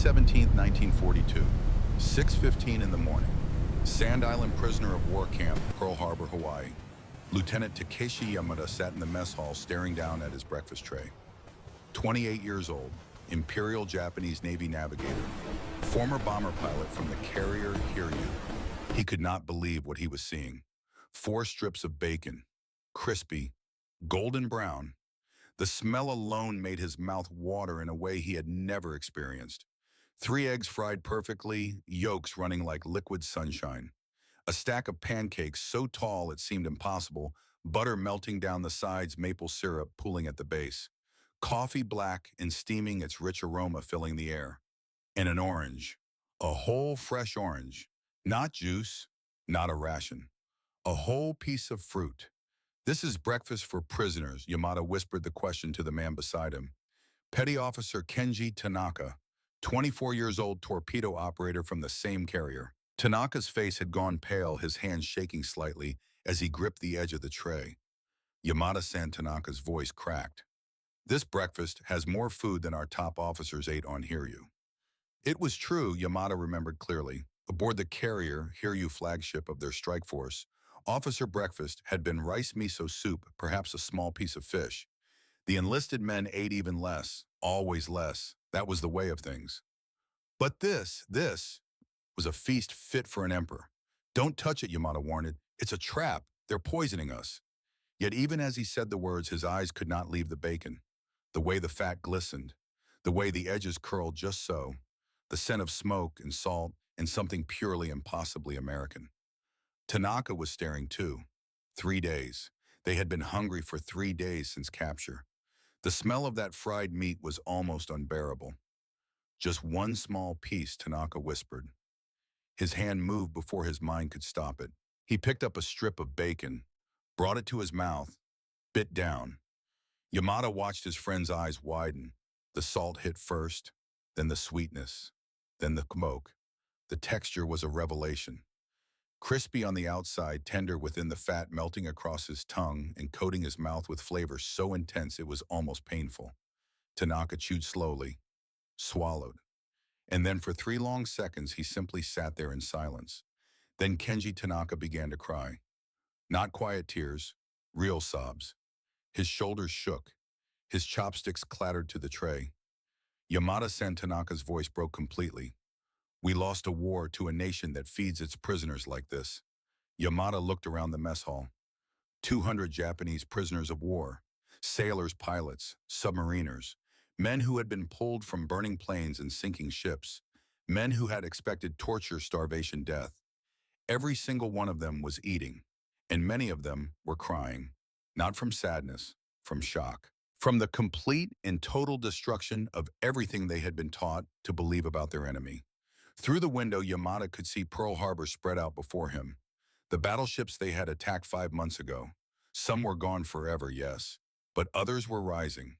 17, 1942, 6:15 in the morning. Sand Island prisoner of war camp, Pearl Harbor, Hawaii. Lieutenant Takeshi Yamada sat in the mess hall staring down at his breakfast tray. 28 years old, Imperial Japanese Navy navigator, former bomber pilot from the carrier Hiryu. He could not believe what he was seeing. 4 strips of bacon, crispy, golden brown. The smell alone made his mouth water in a way he had never experienced. 3 eggs fried perfectly, yolks running like liquid sunshine. A stack of pancakes so tall it seemed impossible, butter melting down the sides, maple syrup pooling at the base. Coffee black and steaming, its rich aroma filling the air. And an orange, a whole fresh orange. Not juice, not a ration. A whole piece of fruit. "This is breakfast for prisoners," Yamada whispered the question to the man beside him. Petty Officer Kenji Tanaka, 24 years old torpedo operator from the same carrier. Tanaka's face had gone pale, his hands shaking slightly as he gripped the edge of the tray. Yamada-san, Tanaka's voice cracked. "This breakfast has more food than our top officers ate on Hiryu." It was true, Yamada remembered clearly. Aboard the carrier, Hiryu flagship of their strike force, officer breakfast had been rice miso soup, perhaps a small piece of fish. The enlisted men ate even less, always less. That was the way of things. But this was a feast fit for an emperor. "Don't touch it," Yamada warned. "It's a trap. They're poisoning us." Yet even as he said the words, his eyes could not leave the bacon. The way the fat glistened, the way the edges curled just so, the scent of smoke and salt and something purely and possibly American. Tanaka was staring too. 3 days. They had been hungry for 3 days since capture. The smell of that fried meat was almost unbearable. "Just one small piece," Tanaka whispered. His hand moved before his mind could stop it. He picked up a strip of bacon, brought it to his mouth, bit down. Yamada watched his friend's eyes widen. The salt hit first, then the sweetness, then the smoke. The texture was a revelation. Crispy on the outside, tender within, the fat melting across his tongue and coating his mouth with flavor so intense it was almost painful. Tanaka chewed slowly, swallowed. And then for 3 long seconds, he simply sat there in silence. Then Kenji Tanaka began to cry. Not quiet tears, real sobs. His shoulders shook. His chopsticks clattered to the tray. Yamada-san, Tanaka's voice broke completely. "We lost a war to a nation that feeds its prisoners like this." Yamada looked around the mess hall. 200 Japanese prisoners of war, sailors, pilots, submariners, men who had been pulled from burning planes and sinking ships, men who had expected torture, starvation, death. Every single one of them was eating, and many of them were crying, not from sadness, from shock, from the complete and total destruction of everything they had been taught to believe about their enemy. Through the window, Yamada could see Pearl Harbor spread out before him. The battleships they had attacked 5 months ago. Some were gone forever, yes, but others were rising.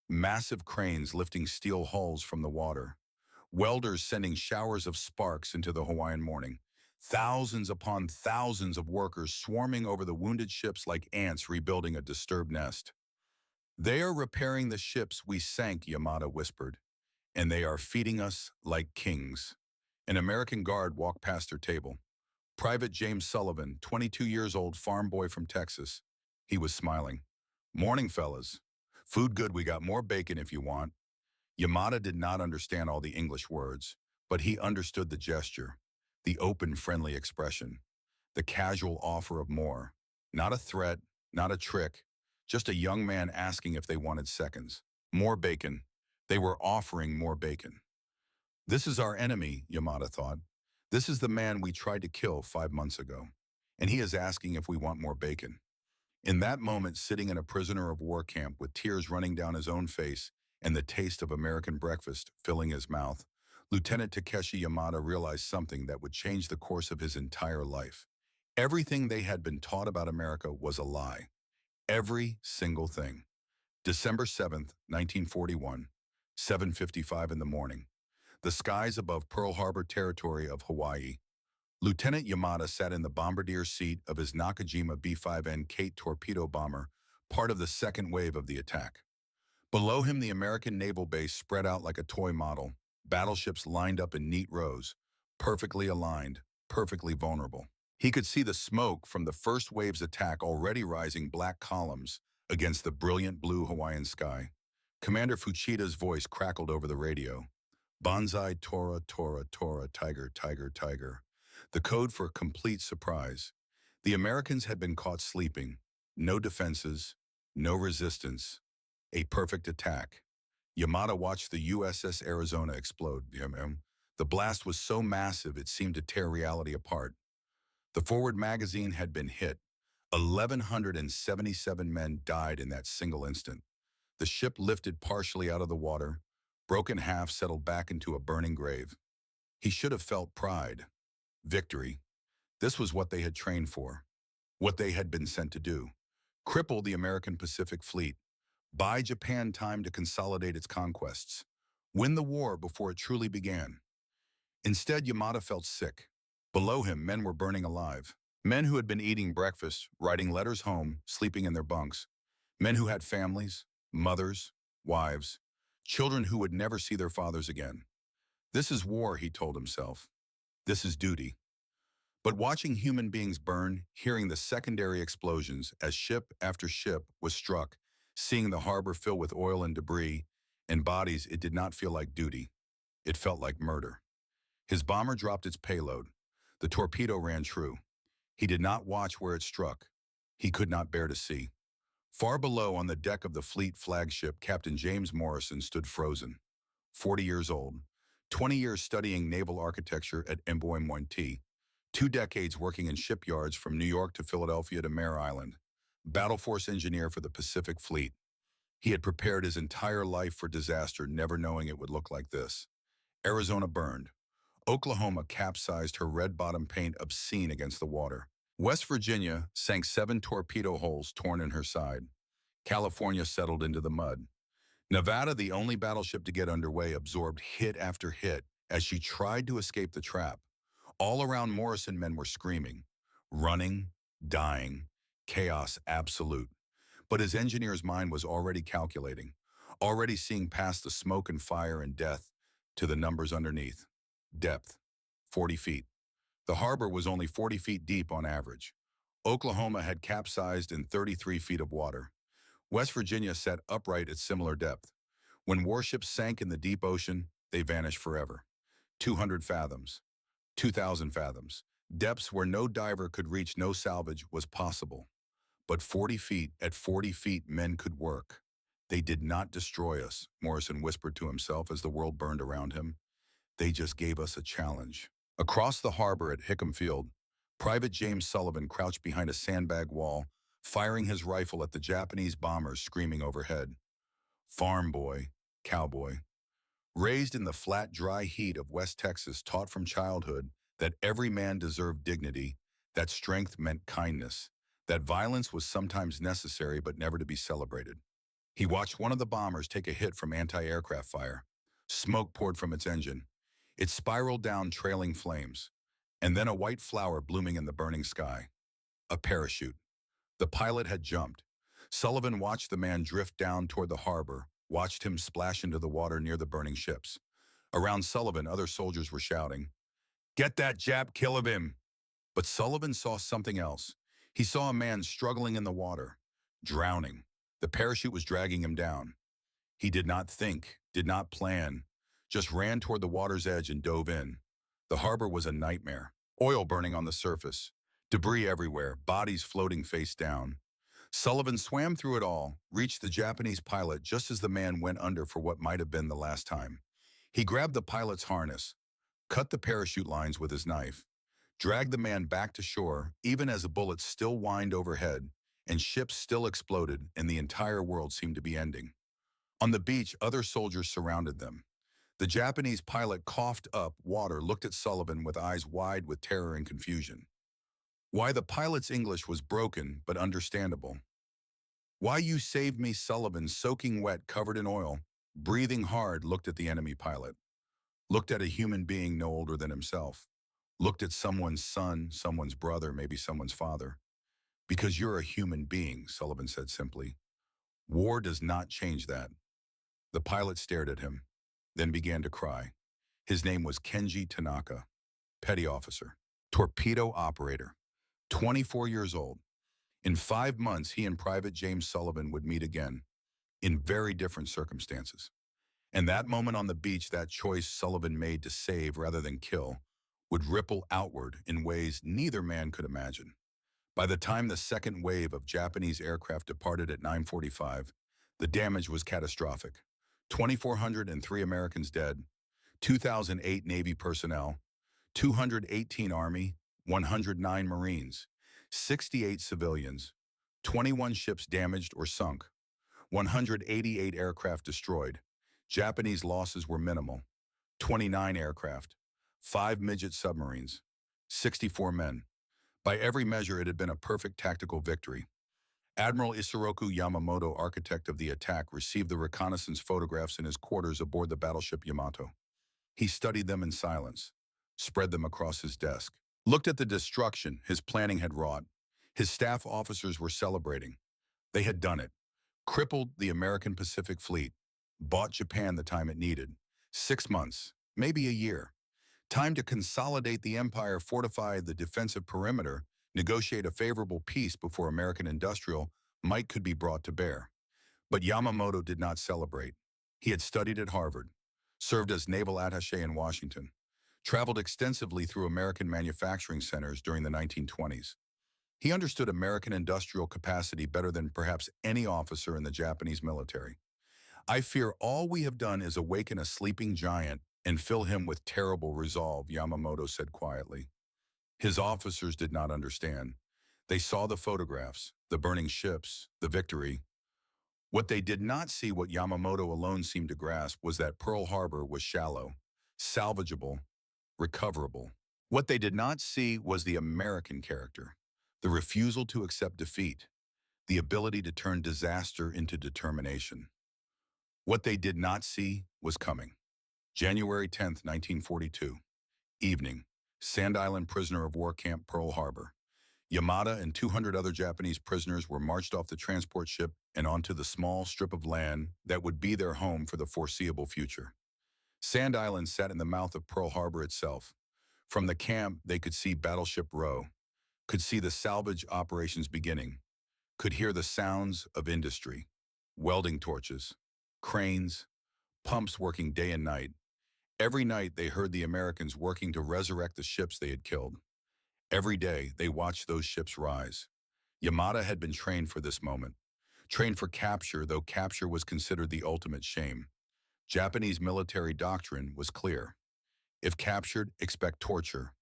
Massive cranes lifting steel hulls from the water. Welders sending showers of sparks into the Hawaiian morning. Thousands upon thousands of workers swarming over the wounded ships like ants rebuilding a disturbed nest. "They are repairing the ships we sank," Yamada whispered, "and they are feeding us like kings." An American guard walked past their table. Private James Sullivan, 22 years old, farm boy from Texas. He was smiling. "Morning, fellas. Food good, we got more bacon if you want." Yamada did not understand all the English words, but he understood the gesture, the open, friendly expression, the casual offer of more. Not a threat, not a trick, just a young man asking if they wanted seconds. More bacon. They were offering more bacon. "This is our enemy," Yamada thought. "This is the man we tried to kill 5 months ago, and he is asking if we want more bacon." In that moment, sitting in a prisoner of war camp with tears running down his own face and the taste of American breakfast filling his mouth, Lieutenant Takeshi Yamada realized something that would change the course of his entire life. Everything they had been taught about America was a lie. Every single thing. December 7th, 1941, 7:55 in the morning. The skies above Pearl Harbor territory of Hawaii. Lieutenant Yamada sat in the bombardier seat of his Nakajima B-5N Kate torpedo bomber, part of the second wave of the attack. Below him, the American naval base spread out like a toy model. Battleships lined up in neat rows, perfectly aligned, perfectly vulnerable. He could see the smoke from the first wave's attack already rising black columns against the brilliant blue Hawaiian sky. Commander Fuchida's voice crackled over the radio. Banzai Tora, Tora, Tora, Tiger, Tiger, Tiger. The code for complete surprise. The Americans had been caught sleeping. No defenses, no resistance. A perfect attack. Yamada watched the USS Arizona explode. The blast was so massive it seemed to tear reality apart. The forward magazine had been hit. 1,177 men died in that single instant. The ship lifted partially out of the water, broke in half, settled back into a burning grave. He should have felt pride, victory. This was what they had trained for, what they had been sent to do. Cripple the American Pacific Fleet, buy Japan time to consolidate its conquests, win the war before it truly began. Instead, Yamada felt sick. Below him, men were burning alive. Men who had been eating breakfast, writing letters home, sleeping in their bunks. Men who had families, mothers, wives, children who would never see their fathers again. This is war, he told himself. This is duty. But watching human beings burn, hearing the secondary explosions as ship after ship was struck, seeing the harbor fill with oil and debris and bodies, it did not feel like duty. It felt like murder. His bomber dropped its payload. The torpedo ran true. He did not watch where it struck. He could not bear to see. Far below, on the deck of the fleet flagship, Captain James Morrison stood frozen. 40 years old, 20 years studying naval architecture at MBOIMT, 2 decades working in shipyards from New York to Philadelphia to Mare Island, battle force engineer for the Pacific Fleet. He had prepared his entire life for disaster, never knowing it would look like this. Arizona burned. Oklahoma capsized, her red bottom paint obscene against the water. West Virginia sank 7 torpedo holes torn in her side. California settled into the mud. Nevada, the only battleship to get underway, absorbed hit after hit as she tried to escape the trap. All around Morrison, men were screaming, running, dying, chaos absolute. But his engineer's mind was already calculating, already seeing past the smoke and fire and death to the numbers underneath. Depth, 40 feet. The harbor was only 40 feet deep on average. Oklahoma had capsized in 33 feet of water. West Virginia sat upright at similar depth. When warships sank in the deep ocean, they vanished forever. 200 fathoms, 2,000 fathoms. Depths where no diver could reach, no salvage was possible. But 40 feet, at 40 feet, men could work. They did not destroy us, Morrison whispered to himself as the world burned around him. They just gave us a challenge. Across the harbor at Hickam Field, Private James Sullivan crouched behind a sandbag wall, firing his rifle at the Japanese bombers screaming overhead. Farm boy, cowboy. Raised in the flat, dry heat of West Texas, taught from childhood that every man deserved dignity, that strength meant kindness, that violence was sometimes necessary but never to be celebrated. He watched one of the bombers take a hit from anti-aircraft fire. Smoke poured from its engine. It spiraled down, trailing flames, and then a white flower blooming in the burning sky. A parachute. The pilot had jumped. Sullivan watched the man drift down toward the harbor, watched him splash into the water near the burning ships. Around Sullivan, other soldiers were shouting, "Get that Jap, kill him!" But Sullivan saw something else. He saw a man struggling in the water, drowning. The parachute was dragging him down. He did not think, did not plan, just ran toward the water's edge and dove in. The harbor was a nightmare. Oil burning on the surface, debris everywhere, bodies floating face down. Sullivan swam through it all, reached the Japanese pilot just as the man went under for what might have been the last time. He grabbed the pilot's harness, cut the parachute lines with his knife, dragged the man back to shore, even as the bullets still whined overhead, and ships still exploded, and the entire world seemed to be ending. On the beach, other soldiers surrounded them. The Japanese pilot coughed up water, looked at Sullivan with eyes wide with terror and confusion. Why, the pilot's English was broken but understandable. "Why, you saved me," Sullivan, soaking wet, covered in oil, breathing hard, looked at the enemy pilot. Looked at a human being no older than himself. Looked at someone's son, someone's brother, maybe someone's father. "Because you're a human being," Sullivan said simply. "War does not change that." The pilot stared at him, then began to cry. His name was Kenji Tanaka, petty officer, torpedo operator, 24 years old. In 5 months, he and Private James Sullivan would meet again, in very different circumstances. And that moment on the beach, that choice Sullivan made to save rather than kill, would ripple outward in ways neither man could imagine. By the time the second wave of Japanese aircraft departed at 9:45, the damage was catastrophic. 2,403 Americans dead, 2,008 Navy personnel, 218 Army, 109 Marines, 68 civilians, 21 ships damaged or sunk, 188 aircraft destroyed. Japanese losses were minimal: 29 aircraft, 5 midget submarines, 64 men. By every measure, it had been a perfect tactical victory. Admiral Isoroku Yamamoto, architect of the attack, received the reconnaissance photographs in his quarters aboard the battleship Yamato. He studied them in silence, spread them across his desk, looked at the destruction his planning had wrought. His staff officers were celebrating. They had done it. Crippled the American Pacific Fleet. Bought Japan the time it needed. 6 months, maybe a year. Time to consolidate the empire, fortify the defensive perimeter, negotiate a favorable peace before American industrial might could be brought to bear. But Yamamoto did not celebrate. He had studied at Harvard, served as naval attaché in Washington, traveled extensively through American manufacturing centers during the 1920s. He understood American industrial capacity better than perhaps any officer in the Japanese military. "I fear all we have done is awaken a sleeping giant and fill him with terrible resolve," Yamamoto said quietly. His officers did not understand. They saw the photographs, the burning ships, the victory. What they did not see, what Yamamoto alone seemed to grasp, was that Pearl Harbor was shallow, salvageable, recoverable. What they did not see was the American character, the refusal to accept defeat, the ability to turn disaster into determination. What they did not see was coming. January 10th, 1942. Evening. Sand Island prisoner of war camp, Pearl Harbor. Yamada and 200 other Japanese prisoners were marched off the transport ship and onto the small strip of land that would be their home for the foreseeable future. Sand Island sat in the mouth of Pearl Harbor itself. From the camp, they could see Battleship Row, could see the salvage operations beginning, could hear the sounds of industry: welding torches, cranes, pumps working day and night. Every night they heard the Americans working to resurrect the ships they had killed. Every day they watched those ships rise. Yamada had been trained for this moment, trained for capture, though capture was considered the ultimate shame. Japanese military doctrine was clear. If captured, expect torture,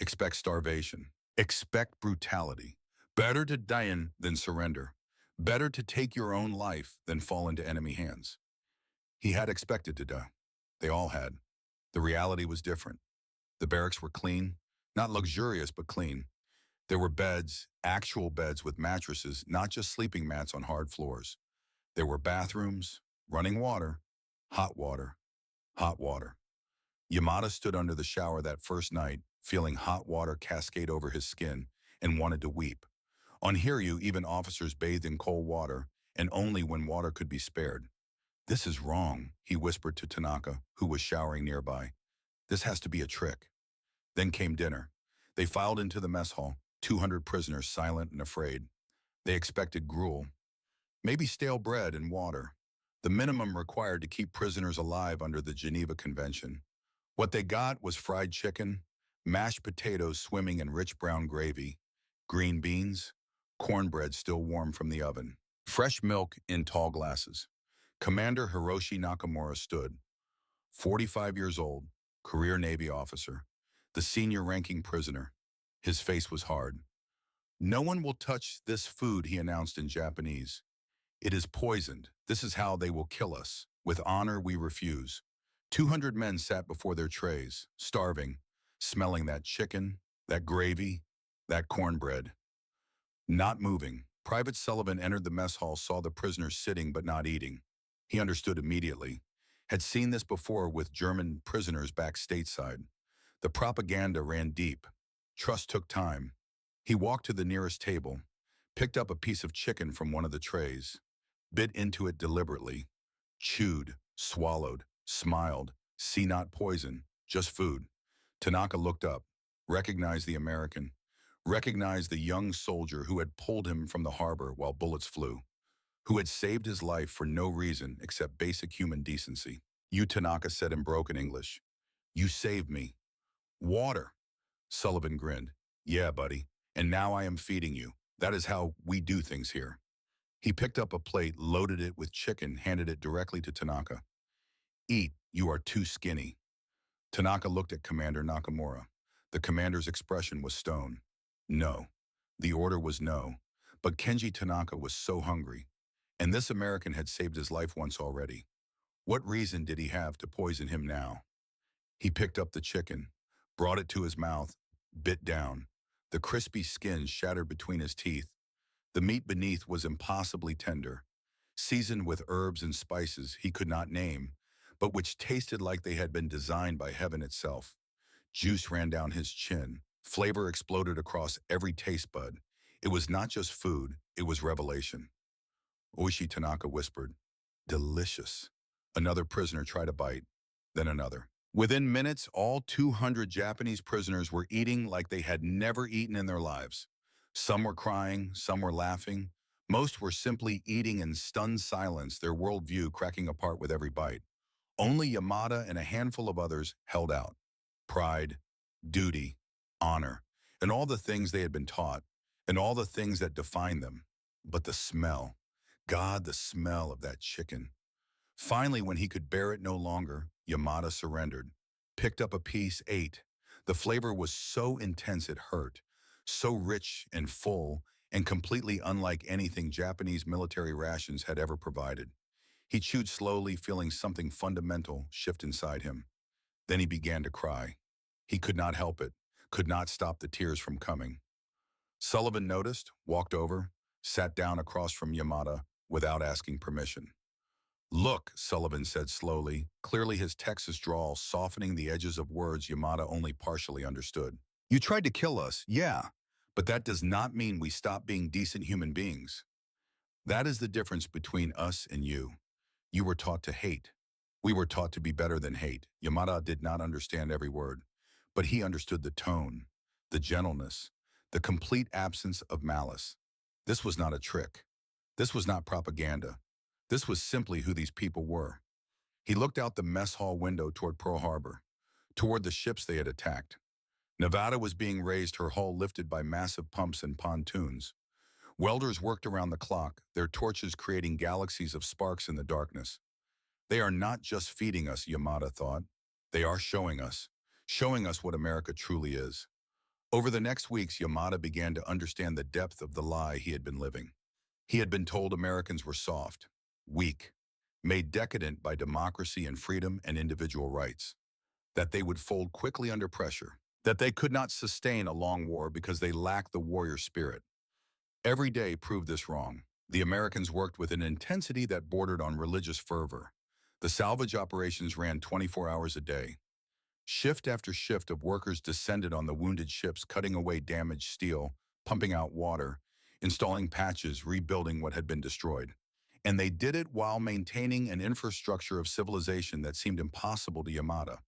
expect starvation, expect brutality. Better to die in than surrender. Better to take your own life than fall into enemy hands. He had expected to die. They all had. The reality was different. The barracks were clean, not luxurious, but clean. There were beds, actual beds with mattresses, not just sleeping mats on hard floors. There were bathrooms, running water, hot water, hot water. Yamada stood under the shower that first night, feeling hot water cascade over his skin, and wanted to weep. On Hiryu, even officers bathed in cold water, and only when water could be spared. "This is wrong," he whispered to Tanaka, who was showering nearby. "This has to be a trick." Then came dinner. They filed into the mess hall, 200 prisoners, silent and afraid. They expected gruel, maybe stale bread and water, the minimum required to keep prisoners alive under the Geneva Convention. What they got was fried chicken, mashed potatoes swimming in rich brown gravy, green beans, cornbread still warm from the oven, fresh milk in tall glasses. Commander Hiroshi Nakamura stood, 45 years old, career Navy officer, the senior-ranking prisoner. His face was hard. "No one will touch this food," he announced in Japanese. "It is poisoned. This is how they will kill us. With honor, we refuse." 200 men sat before their trays, starving, smelling that chicken, that gravy, that cornbread. Not moving. Private Sullivan entered the mess hall, saw the prisoners sitting but not eating. He understood immediately. Had seen this before with German prisoners back stateside. The propaganda ran deep. Trust took time. He walked to the nearest table, picked up a piece of chicken from one of the trays, bit into it deliberately, chewed, swallowed, smiled. "See, not poison, just food. Tanaka looked up, recognized the American, recognized the young soldier who had pulled him from the harbor while bullets flew, who had saved his life for no reason except basic human decency. You, Tanaka said in broken English. You saved me. Water. Sullivan grinned. Yeah, buddy. And now I am feeding you. That is how we do things here. He picked up a plate, loaded it with chicken, handed it directly to Tanaka. Eat, you are too skinny. Tanaka looked at Commander Nakamura. The commander's expression was stone. No. The order was no. But Kenji Tanaka was so hungry. And this American had saved his life once already. What reason did he have to poison him now? He picked up the chicken, brought it to his mouth, bit down. The crispy skin shattered between his teeth. The meat beneath was impossibly tender, seasoned with herbs and spices he could not name, but which tasted like they had been designed by heaven itself. Juice ran down his chin. Flavor exploded across every taste bud. It was not just food, it was revelation. Oishi, Tanaka whispered. Delicious. Another prisoner tried a bite, then another. Within minutes, all 200 Japanese prisoners were eating like they had never eaten in their lives. Some were crying, some were laughing. Most were simply eating in stunned silence, their worldview cracking apart with every bite. Only Yamada and a handful of others held out. Pride, duty, honor, and all the things they had been taught, and all the things that defined them. But the smell, God, the smell of that chicken. Finally, when he could bear it no longer, Yamada surrendered, picked up a piece, ate. The flavor was so intense it hurt, so rich and full, and completely unlike anything Japanese military rations had ever provided. He chewed slowly, feeling something fundamental shift inside him. Then he began to cry. He could not help it, could not stop the tears from coming. Sullivan noticed, walked over, sat down across from Yamada without asking permission. Look, Sullivan said slowly, clearly his Texas drawl softening the edges of words Yamada only partially understood. You tried to kill us, yeah, but that does not mean we stop being decent human beings. That is the difference between us and you. You were taught to hate. We were taught to be better than hate. Yamada did not understand every word, but he understood the tone, the gentleness, the complete absence of malice. This was not a trick. This was not propaganda. This was simply who these people were. He looked out the mess hall window toward Pearl Harbor, toward the ships they had attacked. Nevada was being raised, her hull lifted by massive pumps and pontoons. Welders worked around the clock, their torches creating galaxies of sparks in the darkness. They are not just feeding us, Yamada thought. They are showing us what America truly is. Over the next weeks, Yamada began to understand the depth of the lie he had been living. He had been told Americans were soft, weak, made decadent by democracy and freedom and individual rights, that they would fold quickly under pressure, that they could not sustain a long war because they lacked the warrior spirit. Every day proved this wrong. The Americans worked with an intensity that bordered on religious fervor. The salvage operations ran 24 hours a day. Shift after shift of workers descended on the wounded ships, cutting away damaged steel, pumping out water, installing patches, rebuilding what had been destroyed. And they did it while maintaining an infrastructure of civilization that seemed impossible to Yamada.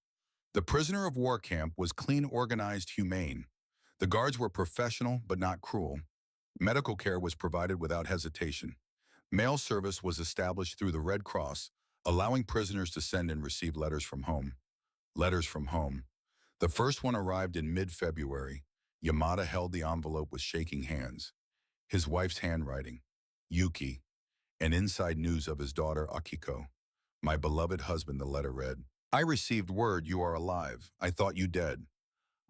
The prisoner of war camp was clean, organized, humane. The guards were professional but not cruel. Medical care was provided without hesitation. Mail service was established through the Red Cross, allowing prisoners to send and receive letters from home. Letters from home. The first one arrived in mid-February. Yamada held the envelope with shaking hands. His wife's handwriting, Yuki, and inside news of his daughter Akiko. My beloved husband, the letter read. I received word you are alive. I thought you dead.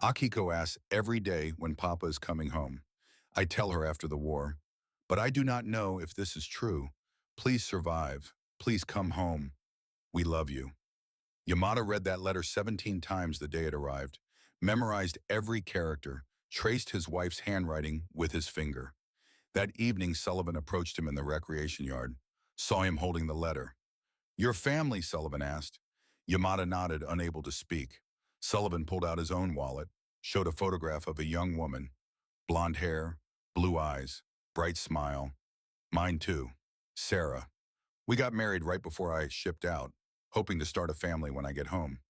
Akiko asks every day when Papa is coming home. I tell her after the war, but I do not know if this is true. Please survive. Please come home. We love you. Yamada read that letter 17 times the day it arrived, memorized every character, traced his wife's handwriting with his finger. That evening, Sullivan approached him in the recreation yard, saw him holding the letter. Your family, Sullivan asked. Yamada nodded, unable to speak. Sullivan pulled out his own wallet, showed a photograph of a young woman, blonde hair, blue eyes, bright smile. Mine too, Sarah. We got married right before I shipped out, hoping to start a family when I get home.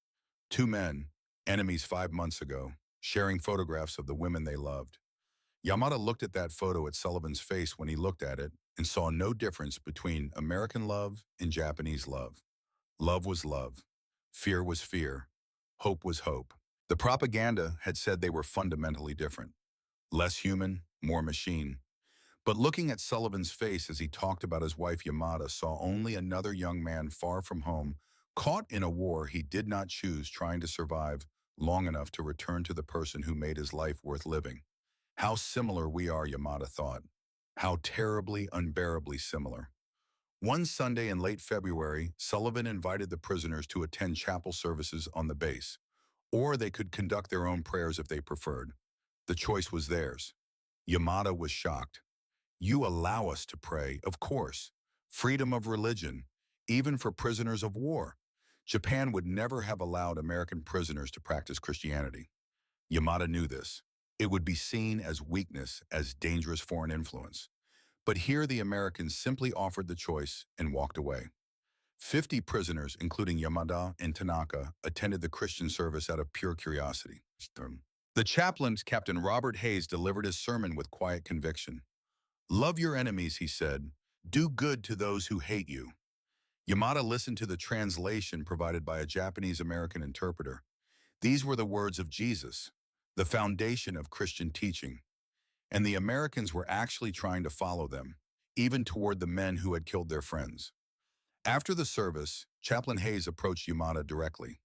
2 men, Enemies 5 months ago, sharing photographs of the women they loved. Yamada looked at that photo at Sullivan's face when he looked at it and saw no difference between American love and Japanese love. Love was love. Fear was fear. Hope was hope. The propaganda had said they were fundamentally different. Less human, more machine. But looking at Sullivan's face as he talked about his wife Yamada saw only another young man far from home, caught in a war he did not choose, trying to survive long enough to return to the person who made his life worth living. How similar we are, Yamada thought. How terribly, unbearably similar. One Sunday in late February, Sullivan invited the prisoners to attend chapel services on the base, or they could conduct their own prayers if they preferred. The choice was theirs. Yamada was shocked. You allow us to pray, of course. Freedom of religion, even for prisoners of war. Japan would never have allowed American prisoners to practice Christianity. Yamada knew this. It would be seen as weakness, as dangerous foreign influence. But here the Americans simply offered the choice and walked away. 50 prisoners, including Yamada and Tanaka, attended the Christian service out of pure curiosity. The chaplain, Captain Robert Hayes, delivered his sermon with quiet conviction. Love your enemies, he said. Do good to those who hate you. Yamada listened to the translation provided by a Japanese-American interpreter. These were the words of Jesus, the foundation of Christian teaching. And the Americans were actually trying to follow them, even toward the men who had killed their friends. After the service, Chaplain Hayes approached Yamada directly.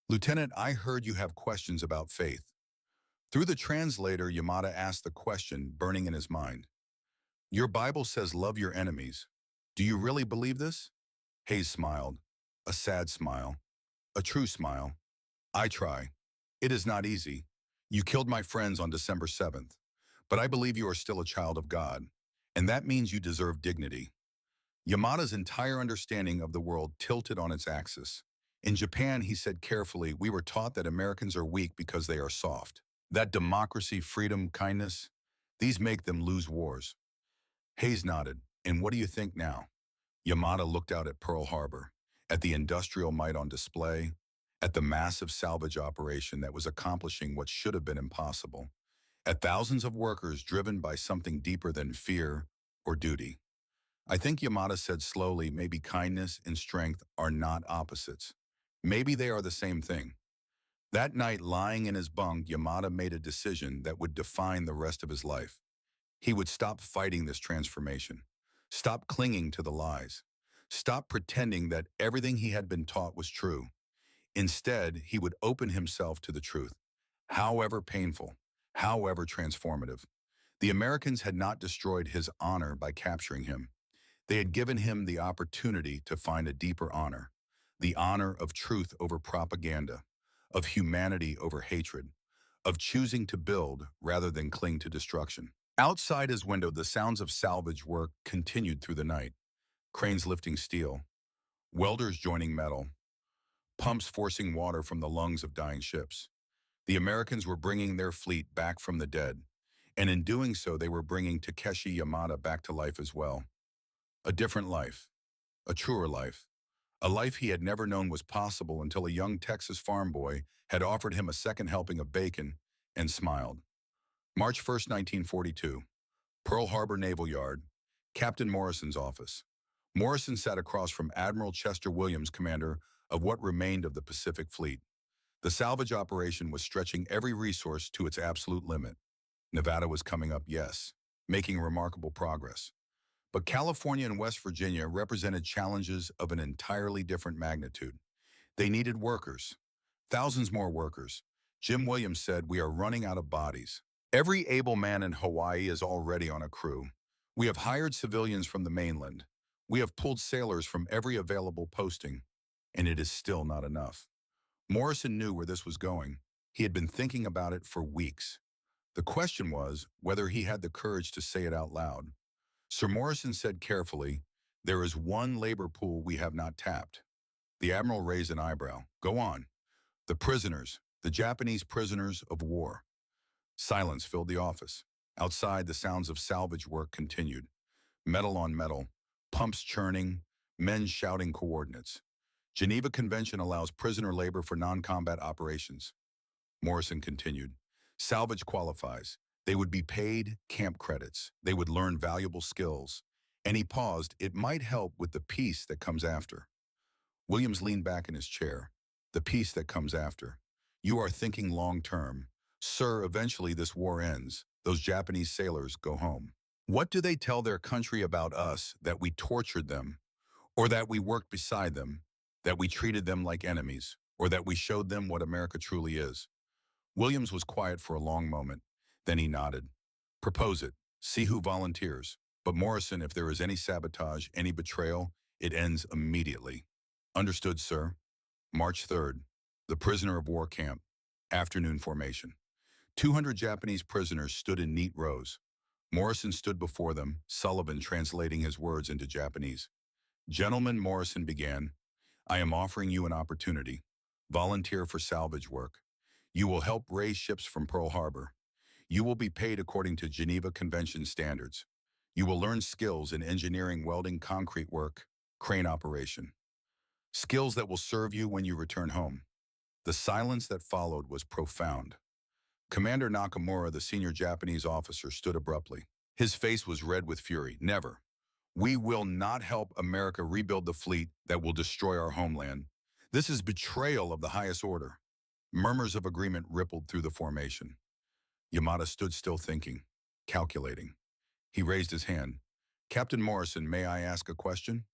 Lieutenant, I heard you have questions about faith. Through the translator, Yamada asked the question burning in his mind. Your Bible says love your enemies. Do you really believe this? Hayes smiled, a sad smile, a true smile. I try. It is not easy. You killed my friends on December 7th, but I believe you are still a child of God, and that means you deserve dignity. Yamada's entire understanding of the world tilted on its axis. In Japan, he said carefully, we were taught that Americans are weak because they are soft. That democracy, freedom, kindness, these make them lose wars. Hayes nodded. And what do you think now? Yamada looked out at Pearl Harbor, at the industrial might on display, at the massive salvage operation that was accomplishing what should have been impossible, at thousands of workers driven by something deeper than fear or duty. I think Yamada said slowly, maybe kindness and strength are not opposites. Maybe they are the same thing. That night, lying in his bunk, Yamada made a decision that would define the rest of his life. He would stop fighting this transformation, stop clinging to the lies, stop pretending that everything he had been taught was true. Instead, he would open himself to the truth, however painful, however transformative. The Americans had not destroyed his honor by capturing him. They had given him the opportunity to find a deeper honor, the honor of truth over propaganda, of humanity over hatred, of choosing to build rather than cling to destruction. Outside his window, the sounds of salvage work continued through the night. Cranes lifting steel, welders joining metal, pumps forcing water from the lungs of dying ships. The Americans were bringing their fleet back from the dead, and in doing so, they were bringing Takeshi Yamada back to life as well. A different life, a truer life, a life he had never known was possible until a young Texas farm boy had offered him a second helping of bacon and smiled. March 1st, 1942, Pearl Harbor Naval Yard, Captain Morrison's office. Morrison sat across from Admiral Chester Williams, commander of what remained of the Pacific Fleet. The salvage operation was stretching every resource to its absolute limit. Nevada was coming up, yes, making remarkable progress. But California and West Virginia represented challenges of an entirely different magnitude. They needed workers, thousands more workers. Jim Williams said, we are running out of bodies. Every able man in Hawaii is already on a crew. We have hired civilians from the mainland. We have pulled sailors from every available posting, and it is still not enough. Morrison knew where this was going. He had been thinking about it for weeks. The question was whether he had the courage to say it out loud. Sir Morrison said carefully, there is one labor pool we have not tapped. The admiral raised an eyebrow. Go on. The prisoners, the Japanese prisoners of war. Silence filled the office. Outside, the sounds of salvage work continued. Metal on metal, pumps churning, men shouting coordinates. Geneva Convention allows prisoner labor for non-combat operations. Morrison continued. Salvage qualifies. They would be paid camp credits. They would learn valuable skills. And he paused. It might help with the peace that comes after. Williams leaned back in his chair. The peace that comes after. You are thinking long term. Sir, eventually this war ends. Those Japanese sailors go home. What do they tell their country about us, that we tortured them, or that we worked beside them, that we treated them like enemies, or that we showed them what America truly is? Williams was quiet for a long moment. Then he nodded. Propose it. See who volunteers. But Morrison, if there is any sabotage, any betrayal, it ends immediately. Understood, sir. March 3rd. The prisoner of war camp. Afternoon formation. 200 Japanese prisoners stood in neat rows. Morrison stood before them, Sullivan translating his words into Japanese. Gentlemen, Morrison began, I am offering you an opportunity. Volunteer for salvage work. You will help raise ships from Pearl Harbor. You will be paid according to Geneva Convention standards. You will learn skills in engineering, welding, concrete work, crane operation. Skills that will serve you when you return home. The silence that followed was profound. Commander Nakamura, the senior Japanese officer, stood abruptly. His face was red with fury. Never. We will not help America rebuild the fleet that will destroy our homeland. This is betrayal of the highest order. Murmurs of agreement rippled through the formation. Yamada stood still thinking, calculating. He raised his hand. Captain Morrison, may I ask a question?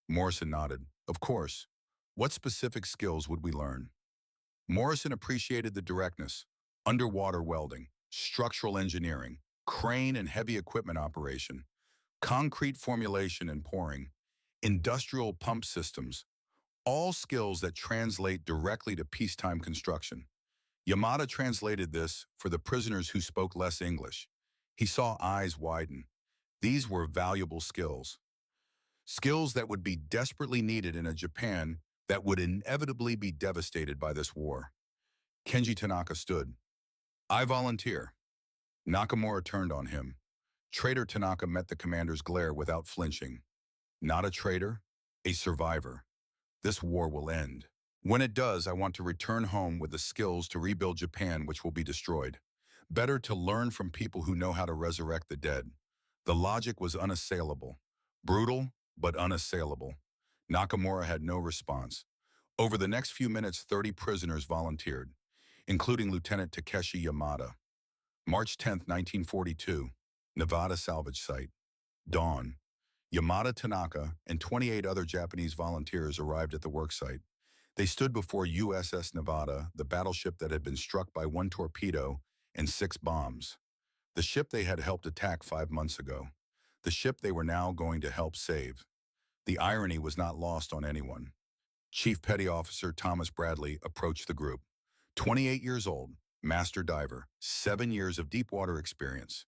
Morrison nodded. Of course. What specific skills would we learn? Morrison appreciated the directness. Underwater welding, structural engineering, crane and heavy equipment operation, concrete formulation and pouring, industrial pump systems, all skills that translate directly to peacetime construction. Yamada translated this for the prisoners who spoke less English. He saw eyes widen. These were valuable skills. Skills that would be desperately needed in a Japan that would inevitably be devastated by this war. Kenji Tanaka stood. I volunteer. Nakamura turned on him. Traitor Tanaka met the commander's glare without flinching. Not a traitor, a survivor. This war will end. When it does, I want to return home with the skills to rebuild Japan, which will be destroyed. Better to learn from people who know how to resurrect the dead. The logic was unassailable. Brutal, but unassailable. Nakamura had no response. Over the next few minutes, 30 prisoners volunteered, including Lieutenant Takeshi Yamada. March 10, 1942, Nevada salvage site. Dawn. Yamada, Tanaka, and 28 other Japanese volunteers arrived at the worksite. They stood before USS Nevada, the battleship that had been struck by 1 torpedo and 6 bombs. The ship they had helped attack 5 months ago. The ship they were now going to help save. The irony was not lost on anyone. Chief Petty Officer Thomas Bradley approached the group. 28 years old, master diver, 7 years of deep water experience.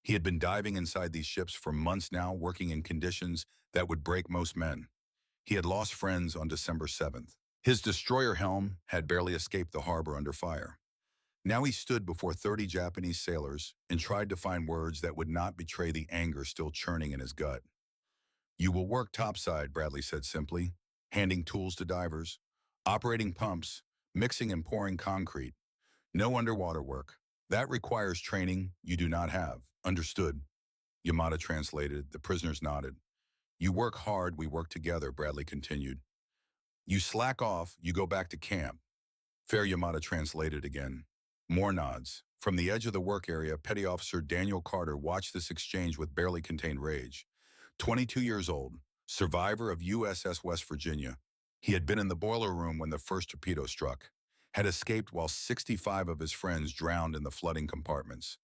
He had been diving inside these ships for months now, working in conditions that would break most men. He had lost friends on December 7th. His destroyer helm had barely escaped the harbor under fire. Now he stood before 30 Japanese sailors and tried to find words that would not betray the anger still churning in his gut. You will work topside, Bradley said simply, handing tools to divers, operating pumps, mixing and pouring concrete. No underwater work. That requires training you do not have. Understood. Yamada translated. The prisoners nodded. You work hard, we work together, Bradley continued. You slack off, you go back to camp. Fair, Yamada translated again. More nods. From the edge of the work area, Petty Officer Daniel Carter watched this exchange with barely contained rage. 22 years old, survivor of USS West Virginia. He had been in the boiler room when the first torpedo struck, had escaped while 65 of his friends drowned in the flooding compartments,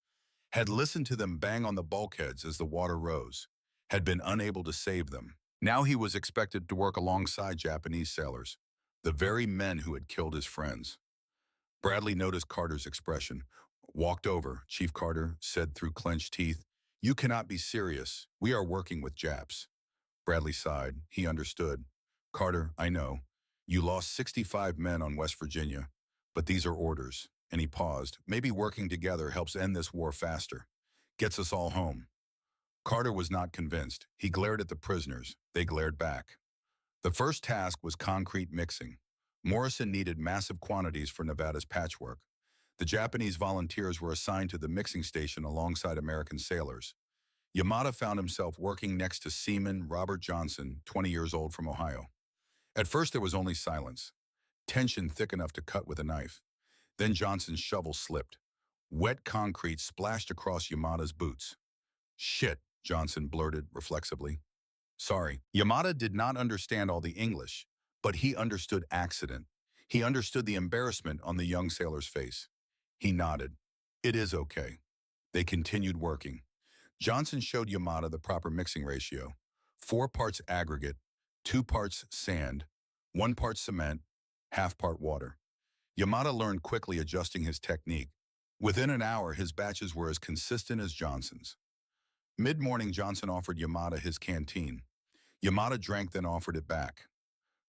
had listened to them bang on the bulkheads as the water rose, had been unable to save them. Now he was expected to work alongside Japanese sailors, the very men who had killed his friends. Bradley noticed Carter's expression. Walked over, Chief Carter said through clenched teeth, You cannot be serious. We are working with Japs. Bradley sighed. He understood. Carter, I know. You lost 65 men on West Virginia, but these are orders. And he paused. Maybe working together helps end this war faster. Gets us all home. Carter was not convinced. He glared at the prisoners. They glared back. The first task was concrete mixing. Morrison needed massive quantities for Nevada's patchwork. The Japanese volunteers were assigned to the mixing station alongside American sailors. Yamada found himself working next to Seaman Robert Johnson, 20 years old, from Ohio. At first there was only silence, tension thick enough to cut with a knife. Then Johnson's shovel slipped. Wet concrete splashed across Yamada's boots. "Shit," Johnson blurted reflexively. "Sorry." Yamada did not understand all the English, but he understood accident. He understood the embarrassment on the young sailor's face. He nodded. "It is okay." They continued working. Johnson showed Yamada the proper mixing ratio: 4 parts aggregate, 2 parts sand, 1 part cement, half part water. Yamada learned quickly, adjusting his technique. Within an hour, his batches were as consistent as Johnson's. Mid-morning, Johnson offered Yamada his canteen. Yamada drank, then offered it back.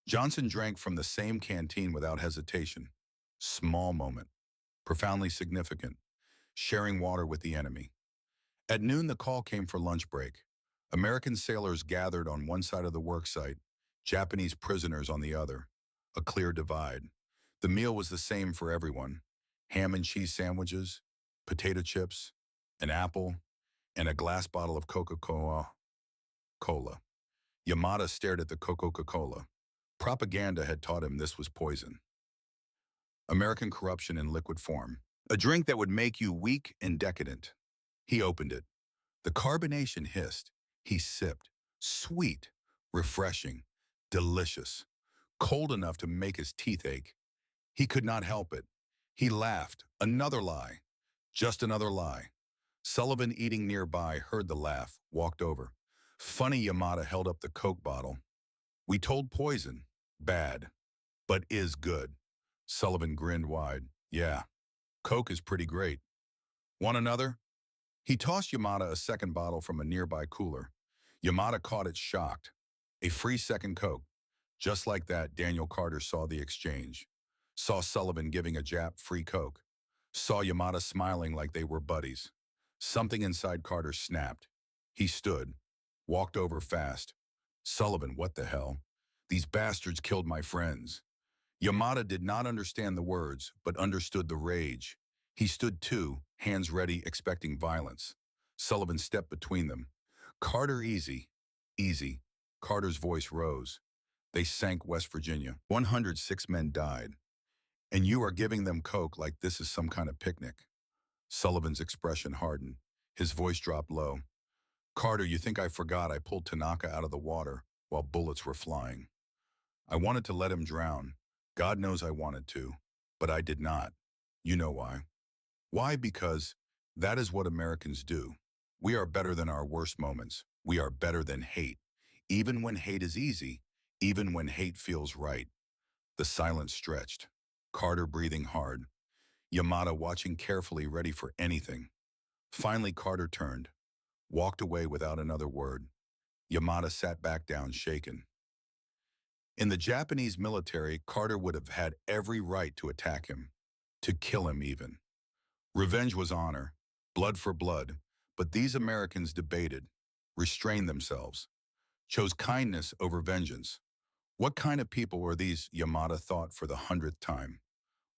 Johnson drank from the same canteen without hesitation. Small moment, profoundly significant, sharing water with the enemy. At noon, the call came for lunch break. American sailors gathered on one side of the worksite, Japanese prisoners on the other. A clear divide. The meal was the same for everyone: ham and cheese sandwiches, potato chips, an apple, and a glass bottle of Coca-Cola. Yamada stared at the Coca-Cola. Propaganda had taught him this was poison. American corruption in liquid form. A drink that would make you weak and decadent. He opened it. The carbonation hissed. He sipped. Sweet, refreshing, delicious, cold enough to make his teeth ache. He could not help it. He laughed. Another lie. Just another lie. Sullivan, eating nearby, heard the laugh, walked over. "Funny." Yamada held up the Coke bottle. "We told poison. Bad. But is good." Sullivan grinned wide. "Yeah, Coke is pretty great. Want another?" He tossed Yamada a second bottle from a nearby cooler. Yamada caught it, shocked. A free second Coke. Just like that, Daniel Carter saw the exchange. Saw Sullivan giving a Jap free Coke. Saw Yamada smiling like they were buddies. Something inside Carter snapped. He stood, walked over fast. "Sullivan, what the hell? These bastards killed my friends." Yamada did not understand the words, but understood the rage. He stood too, hands ready, expecting violence. Sullivan stepped between them. "Carter, easy. Easy." Carter's voice rose. "They sank West Virginia. 106 men died. And you are giving them Coke like this is some kind of picnic." Sullivan's expression hardened. His voice dropped low. "Carter, you think I forgot I pulled Tanaka out of the water while bullets were flying? I wanted to let him drown. God knows I wanted to. But I did not. You know why. Why? Because that is what Americans do. We are better than our worst moments. We are better than hate. Even when hate is easy. Even when hate feels right." The silence stretched. Carter breathing hard. Yamada watching carefully, ready for anything. Finally, Carter turned, walked away without another word. Yamada sat back down, shaken. In the Japanese military, Carter would have had every right to attack him, to kill him even. Revenge was honor, blood for blood, but these Americans debated, restrained themselves, chose kindness over vengeance. What kind of people were these? Yamada thought for the 100th time.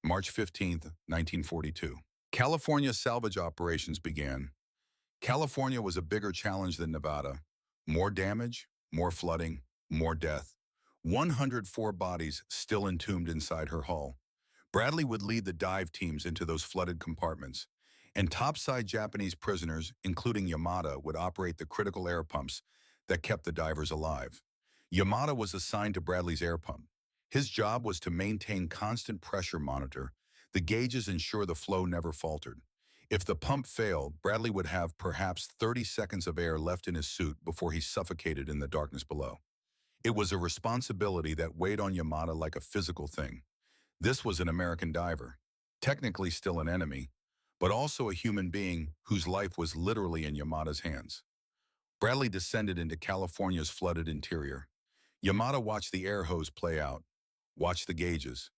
March 15th, 1942. California salvage operations began. California was a bigger challenge than Nevada. More damage, more flooding, more death. 104 bodies still entombed inside her hull. Bradley would lead the dive teams into those flooded compartments, and topside Japanese prisoners, including Yamada, would operate the critical air pumps that kept the divers alive. Yamada was assigned to Bradley's air pump. His job was to maintain constant pressure, monitor the gauges, ensure the flow never faltered. If the pump failed, Bradley would have perhaps 30 seconds of air left in his suit before he suffocated in the darkness below. It was a responsibility that weighed on Yamada like a physical thing. This was an American diver, technically still an enemy, but also a human being whose life was literally in Yamada's hands. Bradley descended into California's flooded interior. Yamada watched the air hose play out, watched the gauges,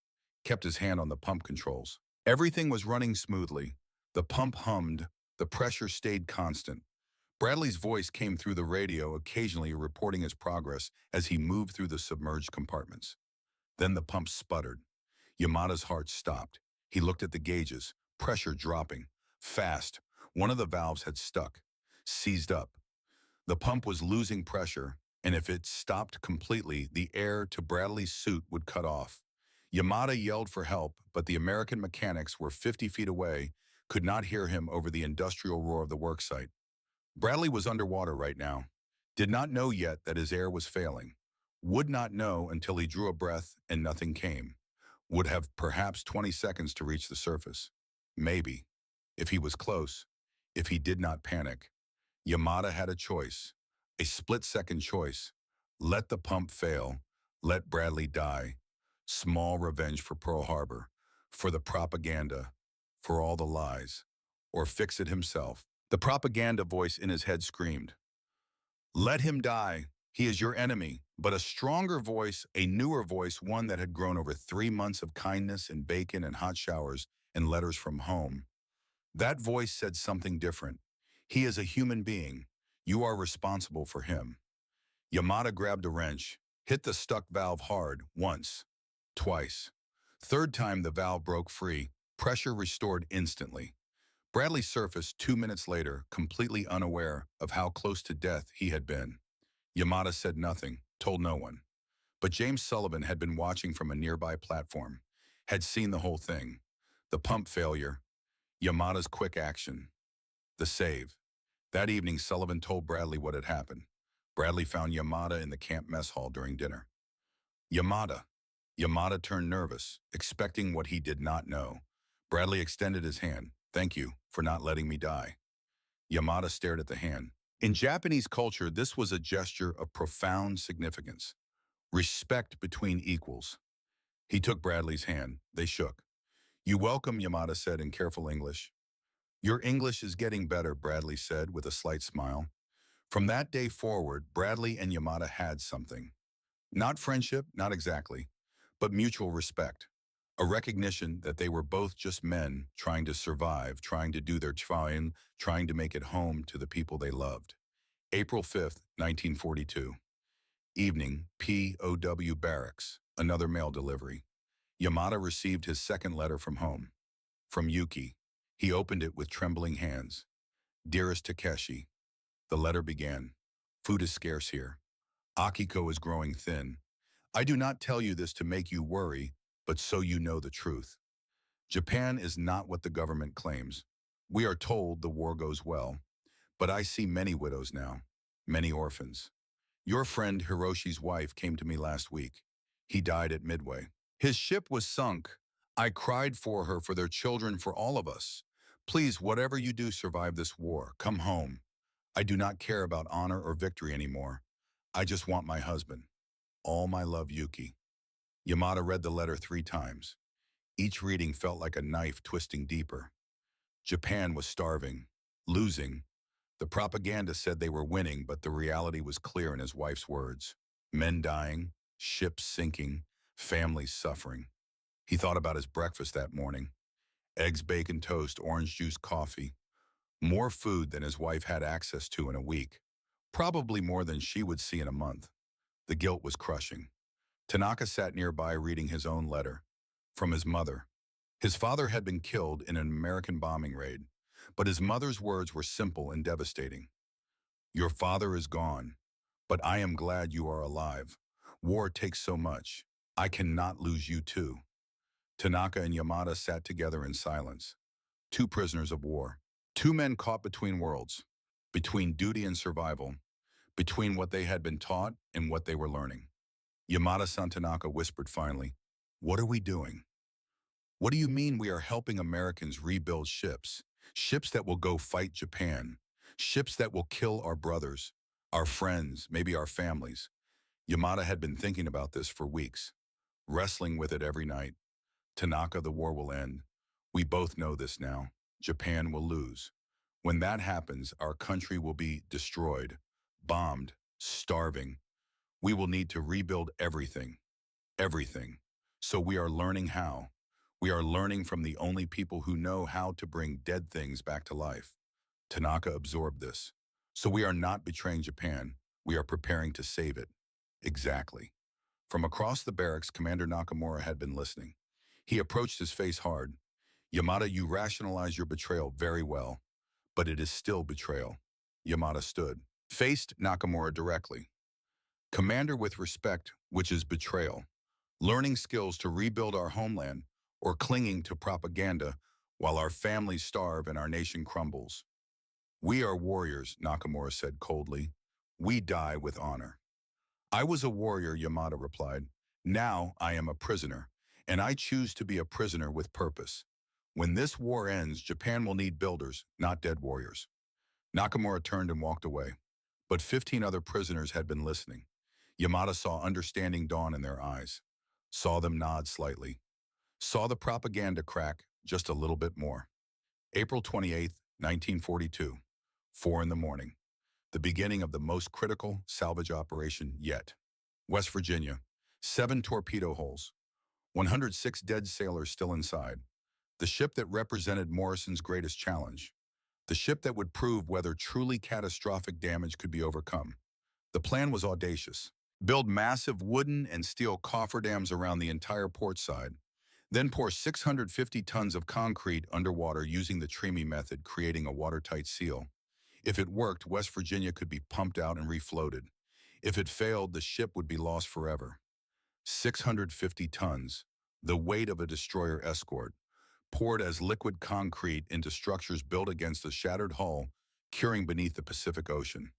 kept his hand on the pump controls. Everything was running smoothly. The pump hummed, the pressure stayed constant. Bradley's voice came through the radio, occasionally reporting his progress as he moved through the submerged compartments. Then the pump sputtered. Yamada's heart stopped. He looked at the gauges, Pressure dropping. Fast. One of the valves had stuck. Seized up. The pump was losing pressure, and if it stopped completely, the air to Bradley's suit would cut off. Yamada yelled for help, but the American mechanics were 50 feet away, could not hear him over the industrial roar of the worksite. Bradley was underwater right now. Did not know yet that his air was failing. Would not know until he drew a breath and nothing came. Would have perhaps 20 seconds to reach the surface. Maybe. If he was close. If he did not panic. Yamada had a choice. A split-second choice. Let the pump fail. Let Bradley die. Small revenge for Pearl Harbor. For the propaganda. For all the lies. Or fix it himself. The propaganda voice in his head screamed, "Let him die. He is your enemy." But a stronger voice, a newer voice, one that had grown over 3 months of kindness and bacon and hot showers and letters from home. That voice said something different. He is a human being. You are responsible for him. Yamada grabbed a wrench, hit the stuck valve hard, once, twice. Third time the valve broke free, pressure restored instantly. Bradley surfaced 2 minutes later, completely unaware of how close to death he had been. Yamada said nothing, told no one. But James Sullivan had been watching from a nearby platform, had seen the whole thing. The pump failure, Yamada's quick action, the save. That evening, Sullivan told Bradley what had happened. Bradley found Yamada in the camp mess hall during dinner. Yamada. Yamada turned nervous, expecting what he did not know. Bradley extended his hand. "Thank you for not letting me die." Yamada stared at the hand. In Japanese culture, this was a gesture of profound significance. Respect between equals. He took Bradley's hand. They shook. "You welcome," Yamada said in careful English. "Your English is getting better," Bradley said with a slight smile. From that day forward, Bradley and Yamada had something. Not friendship, not exactly, but mutual respect. A recognition that they were both just men trying to survive, trying to do their trying to make it home to the people they loved. April 5th, 1942. Evening, POW Barracks, another mail delivery. Yamada received his second letter from home. From Yuki. He opened it with trembling hands. "Dearest Takeshi," the letter began. "Food is scarce here. Akiko is growing thin. I do not tell you this to make you worry, but so you know the truth. Japan is not what the government claims. We are told the war goes well, but I see many widows now, many orphans. Your friend Hiroshi's wife came to me last week. He died at Midway. His ship was sunk. I cried for her, for their children, for all of us. Please, whatever you do, survive this war. Come home. I do not care about honor or victory anymore. I just want my husband. All my love, Yuki." Yamada read the letter 3 times. Each reading felt like a knife twisting deeper. Japan was starving, losing. The propaganda said they were winning, but the reality was clear in his wife's words. Men dying, ships sinking, families suffering. He thought about his breakfast that morning. Eggs, bacon, toast, orange juice, coffee. More food than his wife had access to in a week. Probably more than she would see in a month. The guilt was crushing. Tanaka sat nearby reading his own letter. From his mother. His father had been killed in an American bombing raid, but his mother's words were simple and devastating. "Your father is gone, but I am glad you are alive. War takes so much. I cannot lose you too." Tanaka and Yamada sat together in silence. 2 prisoners of war. 2 men caught between worlds, between duty and survival, between what they had been taught and what they were learning. Yamada-san, Tanaka whispered finally, "What are we doing?" "What do you mean we are helping Americans rebuild ships? Ships that will go fight Japan. Ships that will kill our brothers, our friends, maybe our families." Yamada had been thinking about this for weeks, wrestling with it every night. "Tanaka, the war will end. We both know this now. Japan will lose. When that happens, our country will be destroyed, bombed, starving. We will need to rebuild everything. Everything. So we are learning how. We are learning from the only people who know how to bring dead things back to life." Tanaka absorbed this. "So we are not betraying Japan. We are preparing to save it." Exactly. From across the barracks, Commander Nakamura had been listening. He approached his face hard. Yamada, you rationalize your betrayal very well, but it is still betrayal. Yamada stood, faced Nakamura directly. Commander with respect, which is betrayal. Learning skills to rebuild our homeland or clinging to propaganda while our families starve and our nation crumbles. We are warriors, Nakamura said coldly. We die with honor. I was a warrior, Yamada replied. Now I am a prisoner, and I choose to be a prisoner with purpose. When this war ends, Japan will need builders, not dead warriors. Nakamura turned and walked away, but 15 other prisoners had been listening. Yamada saw understanding dawn in their eyes, saw them nod slightly, saw the propaganda crack just a little bit more. April 28, 1942, 4 in the morning, the beginning of the most critical salvage operation yet. West Virginia, 7 torpedo holes, 106 dead sailors still inside. The ship that represented Morrison's greatest challenge. The ship that would prove whether truly catastrophic damage could be overcome. The plan was audacious. Build massive wooden and steel cofferdams around the entire port side, then pour 650 tons of concrete underwater using the Treme method, creating a watertight seal. If it worked, West Virginia could be pumped out and refloated. If it failed, the ship would be lost forever. 650 tons, the weight of a destroyer escort, poured as liquid concrete into structures built against a shattered hull, curing beneath the Pacific Ocean.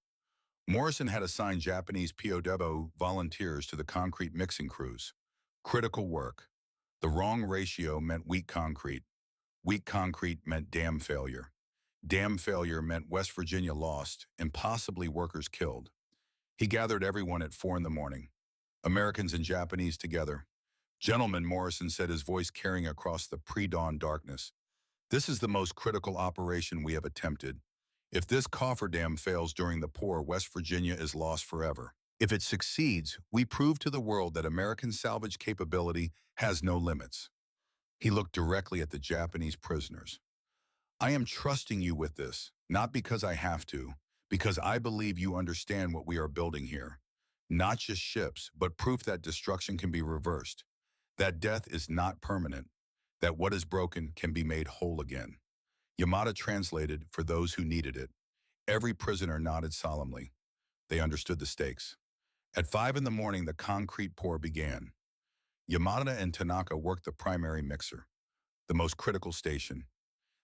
Morrison had assigned Japanese POW volunteers to the concrete mixing crews. Critical work. The wrong ratio meant weak concrete. Weak concrete meant dam failure. Dam failure meant West Virginia lost and possibly workers killed. He gathered everyone at 4 in the morning, Americans and Japanese together. Gentlemen, Morrison said, his voice carrying across the pre-dawn darkness. This is the most critical operation we have attempted. If this cofferdam fails during the pour, West Virginia is lost forever. If it succeeds, we prove to the world that American salvage capability has no limits. He looked directly at the Japanese prisoners. I am trusting you with this, not because I have to, because I believe you understand what we are building here. Not just ships, but proof that destruction can be reversed, that death is not permanent, that what is broken can be made whole again. Yamada translated for those who needed it. Every prisoner nodded solemnly. They understood the stakes. At 5 in the morning, the concrete pour began. Yamada and Tanaka worked the primary mixer, the most critical station.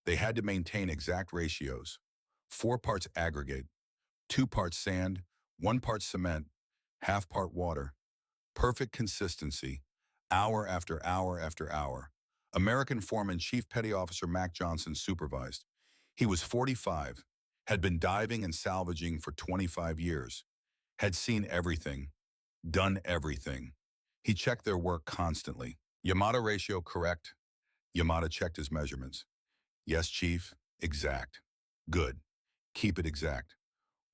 They had to maintain exact ratios. 4 parts aggregate, 2 parts sand, 1 part cement, half part water. Perfect consistency, hour after hour after hour. American Foreman Chief Petty Officer Mac Johnson supervised. He was 45, had been diving and salvaging for 25 years, had seen everything, done everything. He checked their work constantly. Yamada ratio correct. Yamada checked his measurements. Yes, Chief, exact. Good. Keep it exact.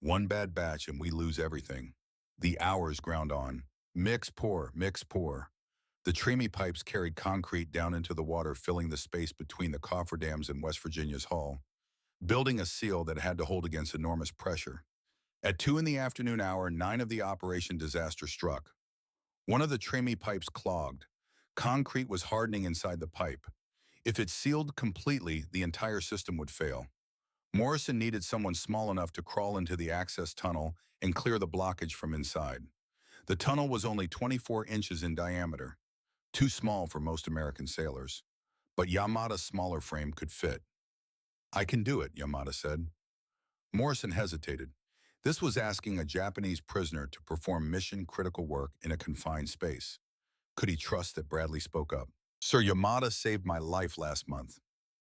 1 bad batch and we lose everything. The hours ground on. Mix, pour, mix, pour. The Treme pipes carried concrete down into the water, filling the space between the cofferdams and West Virginia's hull, building a seal that had to hold against enormous pressure. At 2 in the afternoon hour, 9 of the operation disaster struck. One of the Treme pipes clogged. Concrete was hardening inside the pipe. If it sealed completely, the entire system would fail. Morrison needed someone small enough to crawl into the access tunnel and clear the blockage from inside. The tunnel was only 24 inches in diameter, too small for most American sailors, but Yamada's smaller frame could fit. I can do it, Yamada said. Morrison hesitated. This was asking a Japanese prisoner to perform mission-critical work in a confined space. Could he trust that Bradley spoke up? Sir, Yamada saved my life last month.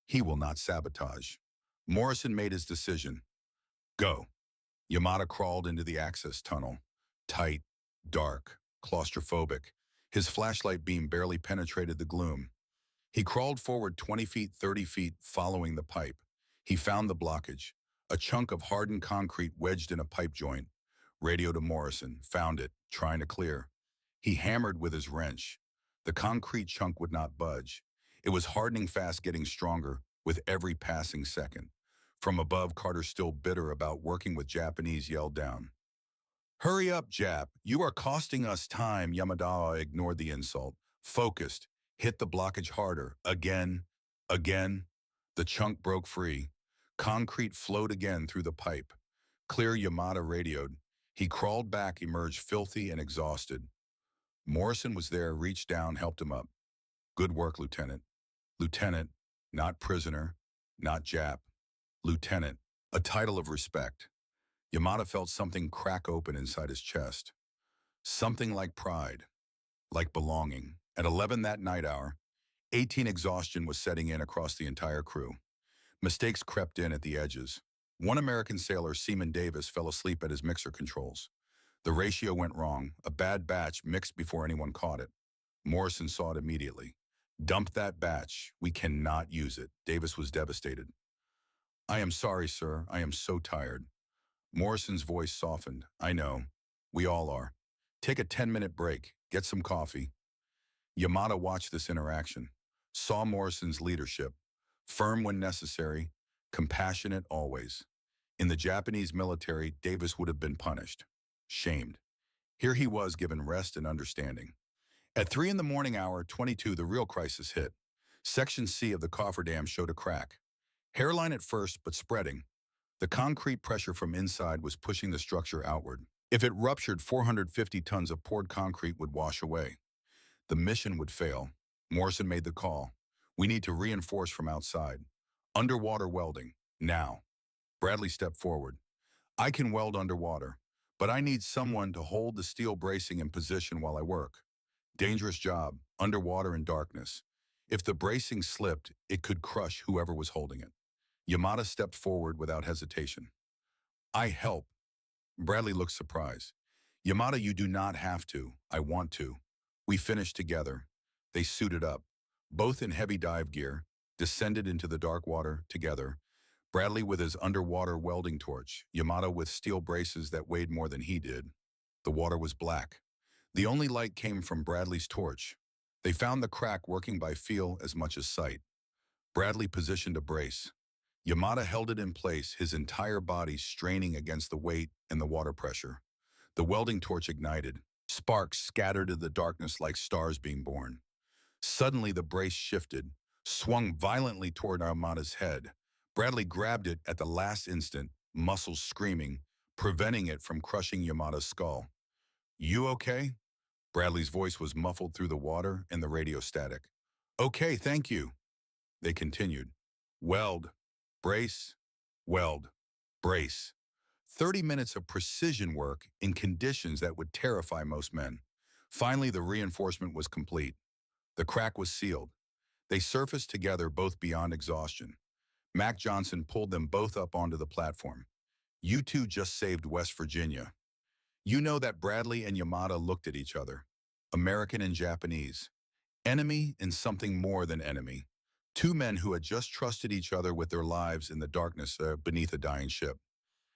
He will not sabotage. Morrison made his decision. Go. Yamada crawled into the access tunnel. Tight, dark, claustrophobic. His flashlight beam barely penetrated the gloom. He crawled forward 20 feet, 30 feet, following the pipe. He found the blockage, a chunk of hardened concrete wedged in a pipe joint. Radio to Morrison, found it, trying to clear. He hammered with his wrench. The concrete chunk would not budge. It was hardening fast, getting stronger with every passing second. From above, Carter, still bitter about working with Japanese, yelled down. Hurry up, Jap. You are costing us time. Yamada ignored the insult. Focused. Hit the blockage harder. Again. Again, the chunk broke free. Concrete flowed again through the pipe. Clear, Yamada radioed. He crawled back, emerged filthy and exhausted. Morrison was there, reached down, helped him up. Good work, Lieutenant. Lieutenant, not prisoner, not Jap. Lieutenant, a title of respect. Yamada felt something crack open inside his chest. Something like pride, like belonging. At 11 that night hour, 18 exhaustion was setting in across the entire crew. Mistakes crept in at the edges. One American sailor, Seaman Davis, fell asleep at his mixer controls. The ratio went wrong. A bad batch mixed before anyone caught it. Morrison saw it immediately. Dump that batch. We cannot use it. Davis was devastated. I am sorry, sir. I am so tired. Morrison's voice softened. I know. We all are. Take a 10-minute break. Get some coffee. Yamada watched this interaction. Saw Morrison's leadership. Firm when necessary. Compassionate always. In the Japanese military, Davis would have been punished. Shamed. Here he was given rest and understanding. At 3 in the morning hour 22, the real crisis hit. Section C of the cofferdam showed a crack. Hairline at first, but spreading. The concrete pressure from inside was pushing the structure outward. If it ruptured, 450 tons of poured concrete would wash away. The mission would fail. Morrison made the call. We need to reinforce from outside. Underwater welding. Now. Bradley stepped forward. I can weld underwater, but I need someone to hold the steel bracing in position while I work. Dangerous job, underwater in darkness. If the bracing slipped, it could crush whoever was holding it. Yamada stepped forward without hesitation. I help. Bradley looked surprised. Yamada, you do not have to. I want to. We finished together. They suited up, both in heavy dive gear, descended into the dark water together. Bradley with his underwater welding torch, Yamada with steel braces that weighed more than he did. The water was black. The only light came from Bradley's torch. They found the crack working by feel as much as sight. Bradley positioned a brace. Yamada held it in place, his entire body straining against the weight and the water pressure. The welding torch ignited. Sparks scattered in the darkness like stars being born. Suddenly the brace shifted, swung violently toward Yamada's head. Bradley grabbed it at the last instant, muscles screaming, preventing it from crushing Yamada's skull. You okay? Bradley's voice was muffled through the water and the radio static. Okay, thank you. They continued. Weld, brace, weld, brace. 30 minutes of precision work in conditions that would terrify most men. Finally, the reinforcement was complete. The crack was sealed. They surfaced together, both beyond exhaustion. Mac Johnson pulled them both up onto the platform. You two just saved West Virginia. You know that Bradley and Yamada looked at each other. American and Japanese. Enemy and something more than enemy. Two men who had just trusted each other with their lives in the darkness beneath a dying ship.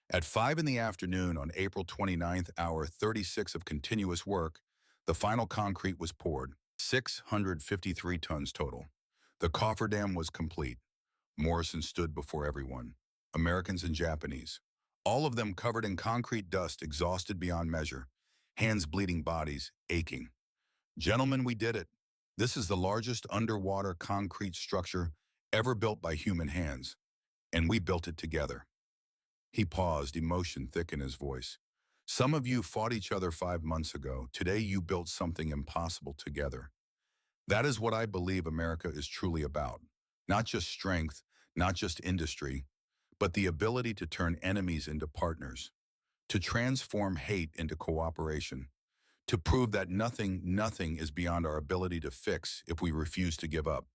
At 5 in the afternoon on April 29th, hour 36 of continuous work, the final concrete was poured. 653 tons total. The cofferdam was complete. Morrison stood before everyone, Americans and Japanese, all of them covered in concrete dust, exhausted beyond measure, hands bleeding, bodies aching. Gentlemen, we did it. This is the largest underwater concrete structure ever built by human hands, and we built it together. He paused, emotion thick in his voice. Some of you fought each other 5 months ago. Today you built something impossible together. That is what I believe America is truly about. Not just strength, not just industry, but the ability to turn enemies into partners, to transform hate into cooperation, to prove that nothing is beyond our ability to fix if we refuse to give up.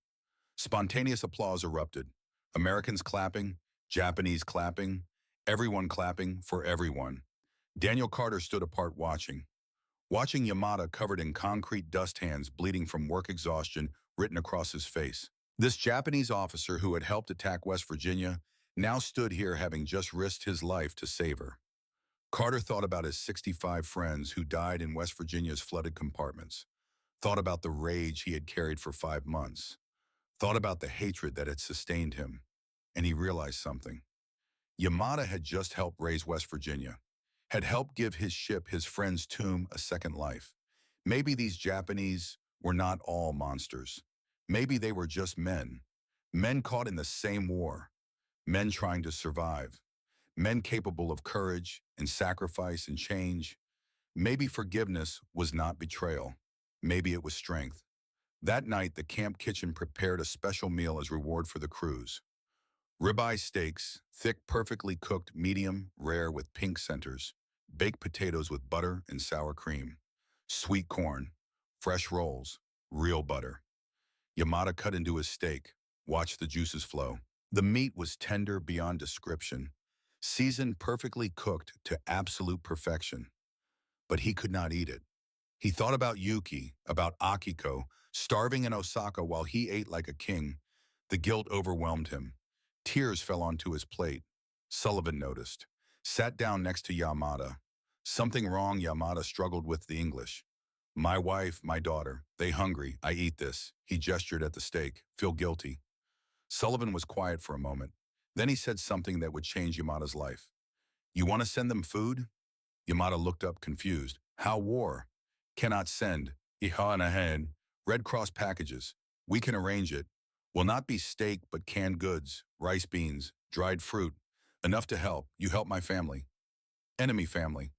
Spontaneous applause erupted. Americans clapping, Japanese clapping, everyone clapping for everyone. Daniel Carter stood apart watching Yamada covered in concrete dust, hands bleeding from work exhaustion written across his face. This Japanese officer who had helped attack West Virginia now stood here having just risked his life to save her. Carter thought about his 65 friends who died in West Virginia's flooded compartments, thought about the rage he had carried for 5 months, thought about the hatred that had sustained him, and he realized something. Yamada had just helped raise West Virginia, had helped give his ship, his friend's tomb, a second life. Maybe these Japanese were not all monsters. Maybe they were just men. Men caught in the same war, men trying to survive, men capable of courage and sacrifice and change. Maybe forgiveness was not betrayal. Maybe it was strength. That night, the camp kitchen prepared a special meal as reward for the crews. Ribeye steaks, thick, perfectly cooked, medium, rare with pink centers, baked potatoes with butter and sour cream, sweet corn, fresh rolls, real butter. Yamada cut into his steak, watched the juices flow. The meat was tender beyond description, seasoned perfectly cooked to absolute perfection. But he could not eat it. He thought about Yuki, about Akiko, starving in Osaka while he ate like a king. The guilt overwhelmed him. Tears fell onto his plate. Sullivan noticed. Sat down next to Yamada. Something wrong, Yamada struggled with the English. My wife, my daughter, they hungry, I eat this. He gestured at the steak. Feel guilty. Sullivan was quiet for a moment. Then he said something that would change Yamada's life. You want to send them food? Yamada looked up confused. How war? Cannot send. Iha and ahead. Red Cross packages. We can arrange it. Will not be steak but canned goods, rice beans, dried fruit. Enough to help. You help my family. Enemy family.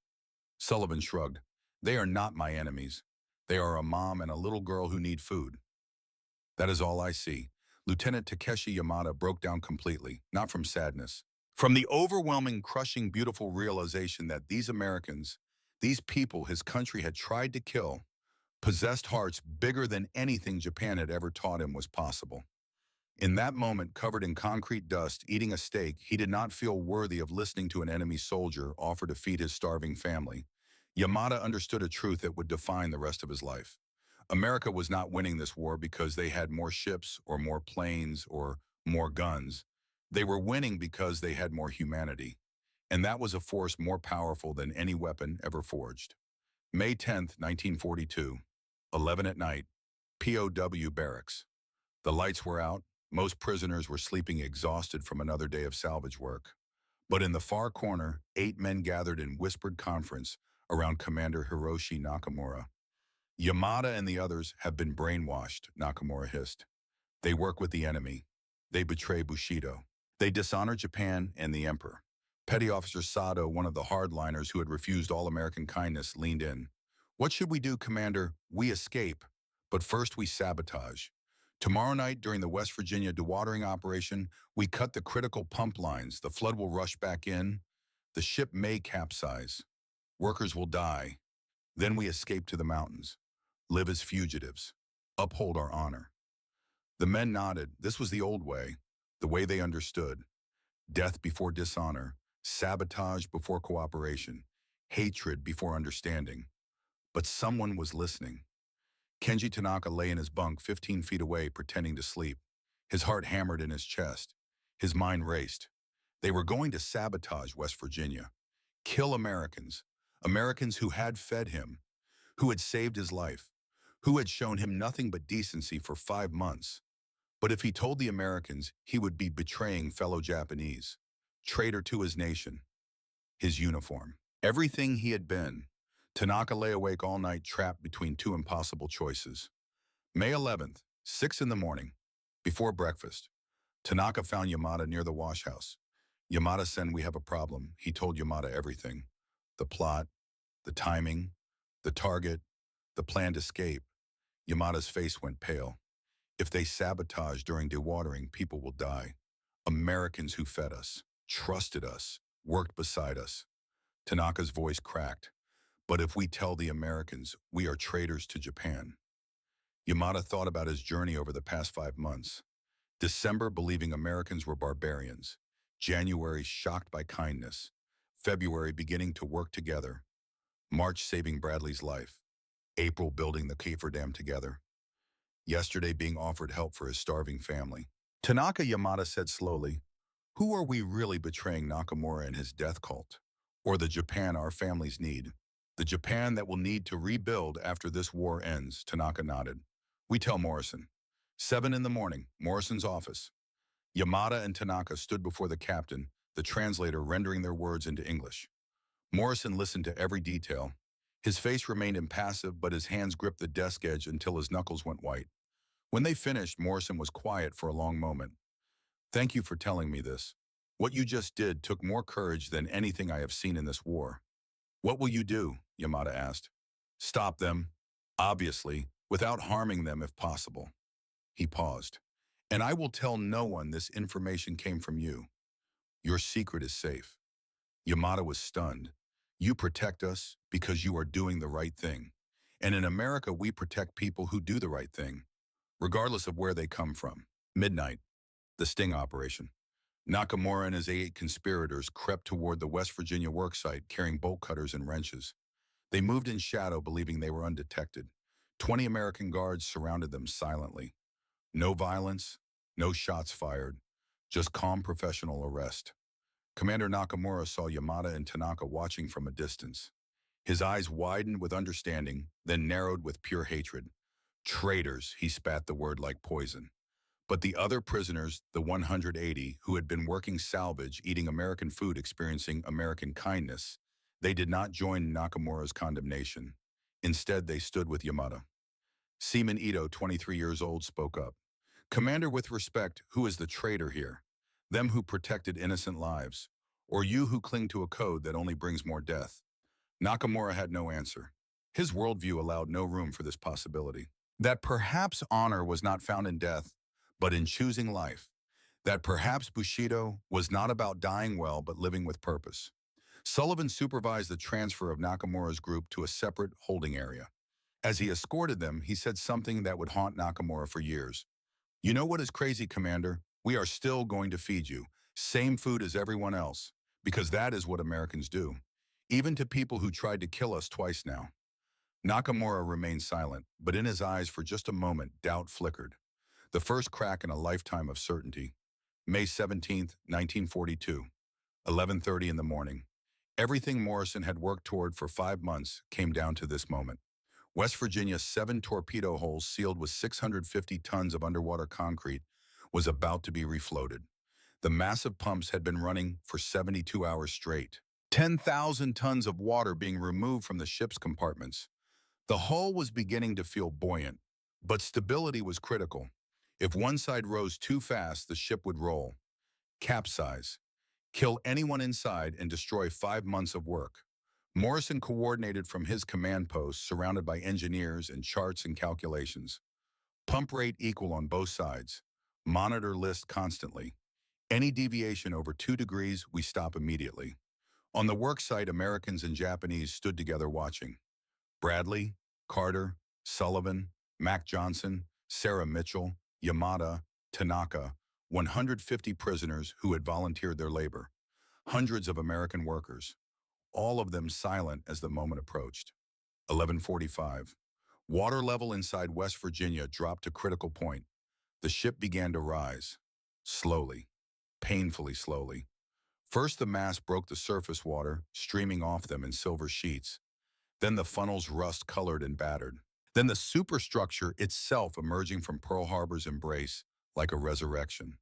Sullivan shrugged. They are not my enemies. They are a mom and a little girl who need food. That is all I see. Lieutenant Takeshi Yamada broke down completely, not from sadness. From the overwhelming, crushing, beautiful realization that these Americans, these people his country had tried to kill, possessed hearts bigger than anything Japan had ever taught him was possible. In that moment, covered in concrete dust, eating a steak, he did not feel worthy of listening to an enemy soldier offer to feed his starving family. Yamada understood a truth that would define the rest of his life. America was not winning this war because they had more ships or more planes or more guns. They were winning because they had more humanity. And that was a force more powerful than any weapon ever forged. May 10th, 1942, 11 at night, POW barracks. The lights were out. Most prisoners were sleeping exhausted from another day of salvage work. But in the far corner, 8 men gathered in whispered conference around Commander Hiroshi Nakamura. Yamada and the others have been brainwashed, Nakamura hissed. They work with the enemy. They betray Bushido. They dishonor Japan and the Emperor. Petty Officer Sato, one of the hardliners who had refused all American kindness, leaned in. What should we do, Commander? We escape. But first we sabotage. Tomorrow night, during the West Virginia dewatering operation, we cut the critical pump lines. The flood will rush back in. The ship may capsize. Workers will die. Then we escape to the mountains. Live as fugitives. Uphold our honor. The men nodded. This was the old way, the way they understood. Death before dishonor, sabotage before cooperation, hatred before understanding. But someone was listening. Kenji Tanaka lay in his bunk 15 feet away, pretending to sleep. His heart hammered in his chest. His mind raced. They were going to sabotage West Virginia. Kill Americans. Americans who had fed him, who had saved his life, who had shown him nothing but decency for 5 months. But if he told the Americans, he would be betraying fellow Japanese, traitor to his nation, his uniform, everything he had been. Tanaka lay awake all night, trapped between 2 impossible choices. May 11th, 6 in the morning, before breakfast, Tanaka found Yamada near the wash house. Yamada-sen, we have a problem. He told Yamada everything. The plot, the timing, the target, the planned escape. Yamada's face went pale. If they sabotage during dewatering, people will die. Americans who fed us, trusted us, worked beside us. Tanaka's voice cracked. But if we tell the Americans, we are traitors to Japan. Yamada thought about his journey over the past 5 months. December, believing Americans were barbarians. January, shocked by kindness. February, beginning to work together. March, saving Bradley's life. April, building the Kiefer Dam together. Yesterday, being offered help for his starving family. Tanaka, Yamada said slowly, who are we really betraying, Nakamura and his death cult? Or the Japan our families need? The Japan that will need to rebuild after this war ends, Tanaka nodded. We tell Morrison. 7 in the morning, Morrison's office. Yamada and Tanaka stood before the captain, the translator rendering their words into English. Morrison listened to every detail. His face remained impassive, but his hands gripped the desk edge until his knuckles went white. When they finished, Morrison was quiet for a long moment. Thank you for telling me this. What you just did took more courage than anything I have seen in this war. What will you do? Yamada asked. Stop them, obviously, without harming them if possible. He paused. And I will tell no one this information came from you. Your secret is safe. Yamada was stunned. You protect us because you are doing the right thing. And in America, we protect people who do the right thing, regardless of where they come from. Midnight, the sting operation. Nakamura and his 8 conspirators crept toward the West Virginia worksite carrying bolt cutters and wrenches. They moved in shadow, believing they were undetected. 20 American guards surrounded them silently. No violence, no shots fired, just calm professional arrest. Commander Nakamura saw Yamada and Tanaka watching from a distance. His eyes widened with understanding, then narrowed with pure hatred. Traitors, he spat the word like poison. But the other prisoners, the 180, who had been working salvage, eating American food, experiencing American kindness, they did not join Nakamura's condemnation. Instead, they stood with Yamada. Seaman Ito, 23 years old, spoke up. Commander, with respect, who is the traitor here? Them who protected innocent lives, or you who cling to a code that only brings more death? Nakamura had no answer. His worldview allowed no room for this possibility. That perhaps honor was not found in death, but in choosing life. That perhaps Bushido was not about dying well, but living with purpose. Sullivan supervised the transfer of Nakamura's group to a separate holding area. As he escorted them, he said something that would haunt Nakamura for years. You know what is crazy, Commander? We are still going to feed you. Same food as everyone else. Because that is what Americans do. Even to people who tried to kill us twice now. Nakamura remained silent, but in his eyes for just a moment, doubt flickered. The first crack in a lifetime of certainty. May 17, 1942, 11:30 in the morning. Everything Morrison had worked toward for 5 months came down to this moment. West Virginia's 7 torpedo holes sealed with 650 tons of underwater concrete was about to be refloated. The massive pumps had been running for 72 hours straight. 10,000 tons of water being removed from the ship's compartments. The hull was beginning to feel buoyant, but stability was critical. If one side rose too fast, the ship would roll, capsize, kill anyone inside, and destroy 5 months of work. Morrison coordinated from his command post, surrounded by engineers and charts and calculations. Pump rate equal on both sides. Monitor list constantly. Any deviation over 2 degrees, we stop immediately. On the work site, Americans and Japanese stood together watching. Bradley, Carter, Sullivan, Mac Johnson, Sarah Mitchell, Yamada, Tanaka, 150 prisoners who had volunteered their labor. Hundreds of American workers, all of them silent as the moment approached. 11:45. Water level inside West Virginia dropped to critical point. The ship began to rise. Slowly, painfully slowly. First, the mast broke the surface water, streaming off them in silver sheets. Then the funnels rust-colored and battered. Then the superstructure itself emerging from Pearl Harbor's embrace like a resurrection.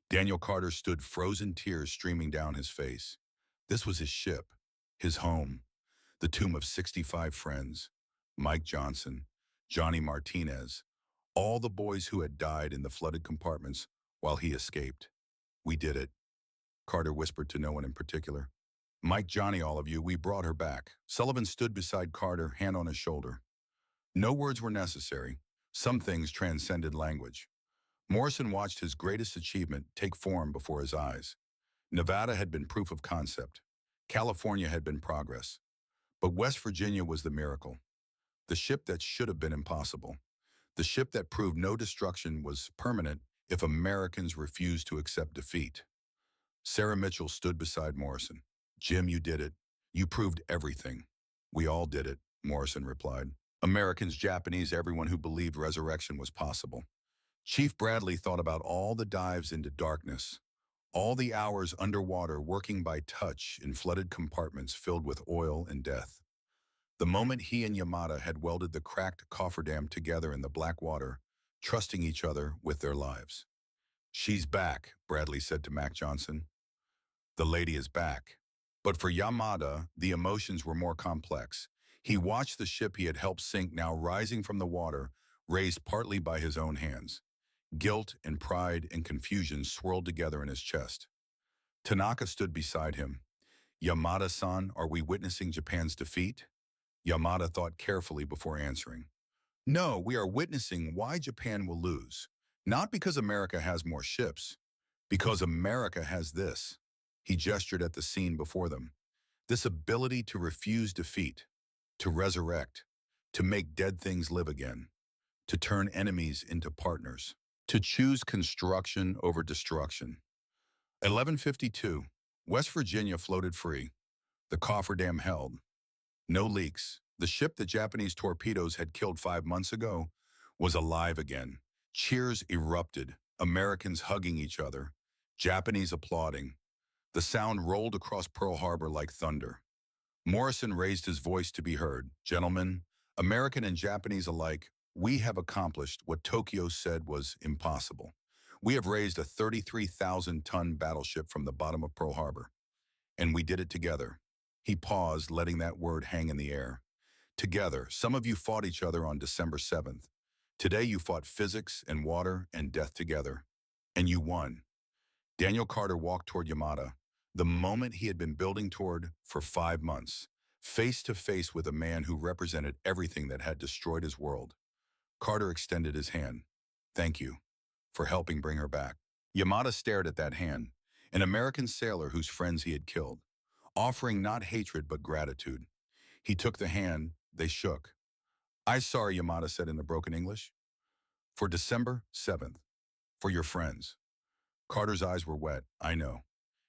Daniel Carter stood, frozen tears streaming down his face. This was his ship, his home, the tomb of 65 friends, Mike Johnson, Johnny Martinez, all the boys who had died in the flooded compartments while he escaped. We did it, Carter whispered to no one in particular. Mike, Johnny, all of you, we brought her back. Sullivan stood beside Carter, hand on his shoulder. No words were necessary. Some things transcended language. Morrison watched his greatest achievement take form before his eyes. Nevada had been proof of concept. California had been progress. But West Virginia was the miracle. The ship that should have been impossible. The ship that proved no destruction was permanent if Americans refused to accept defeat. Sarah Mitchell stood beside Morrison. Jim, you did it. You proved everything. We all did it, Morrison replied. Americans, Japanese, everyone who believed resurrection was possible. Chief Bradley thought about all the dives into darkness, all the hours underwater working by touch in flooded compartments filled with oil and death. The moment he and Yamada had welded the cracked cofferdam together in the black water, trusting each other with their lives. She's back, Bradley said to Mac Johnson. The lady is back. But for Yamada, the emotions were more complex. He watched the ship he had helped sink now rising from the water, raised partly by his own hands. Guilt and pride and confusion swirled together in his chest. Tanaka stood beside him. Yamada-san, are we witnessing Japan's defeat? Yamada thought carefully before answering. No, we are witnessing why Japan will lose. Not because America has more ships, because America has this. He gestured at the scene before them. This ability to refuse defeat, to resurrect, to make dead things live again, to turn enemies into partners, to choose construction over destruction. 1152, West Virginia floated free. The cofferdam held. No leaks. The ship that Japanese torpedoes had killed 5 months ago was alive again. Cheers erupted, Americans hugging each other, Japanese applauding. The sound rolled across Pearl Harbor like thunder. Morrison raised his voice to be heard. Gentlemen, American and Japanese alike, we have accomplished what Tokyo said was impossible. We have raised a 33,000-ton battleship from the bottom of Pearl Harbor. And we did it together. He paused, letting that word hang in the air. Together, some of you fought each other on December 7th. Today you fought physics and water and death together. And you won. Daniel Carter walked toward Yamada, the moment he had been building toward for 5 months, face to face with a man who represented everything that had destroyed his world. Carter extended his hand. Thank you for helping bring her back. Yamada stared at that hand, an American sailor whose friends he had killed, offering not hatred but gratitude. He took the hand, they shook. I'm sorry, Yamada said in a broken English. For December 7th, for your friends. Carter's eyes were wet, I know,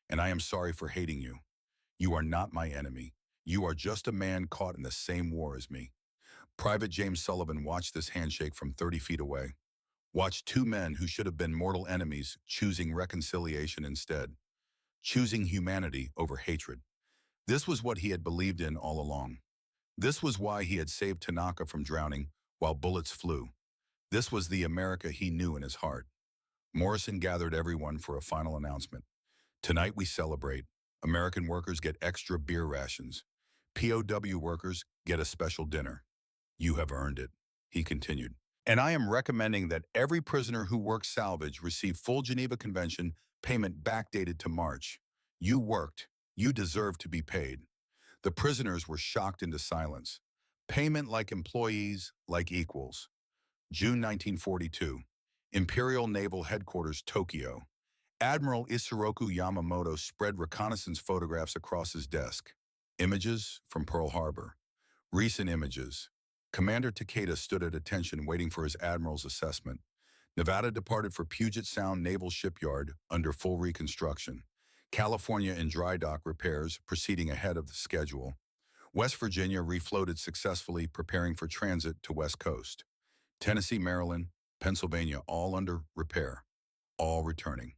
and I am sorry for hating you. You are not my enemy. You are just a man caught in the same war as me. Private James Sullivan watched this handshake from 30 feet away. Watched two men who should have been mortal enemies choosing reconciliation instead. Choosing humanity over hatred. This was what he had believed in all along. This was why he had saved Tanaka from drowning while bullets flew. This was the America he knew in his heart. Morrison gathered everyone for a final announcement. Tonight we celebrate. American workers get extra beer rations. POW workers get a special dinner. You have earned it, he continued. And I am recommending that every prisoner who works salvage receive full Geneva Convention payment backdated to March. You worked. You deserve to be paid. The prisoners were shocked into silence. Payment like employees, like equals. June 1942. Imperial Naval Headquarters, Tokyo. Admiral Isoroku Yamamoto spread reconnaissance photographs across his desk. Images from Pearl Harbor. Recent images. Commander Takeda stood at attention waiting for his admiral's assessment. Nevada departed for Puget Sound Naval Shipyard under full reconstruction. California in dry dock repairs proceeding ahead of the schedule. West Virginia refloated successfully, preparing for transit to West Coast. Tennessee, Maryland, Pennsylvania, all under repair, all returning.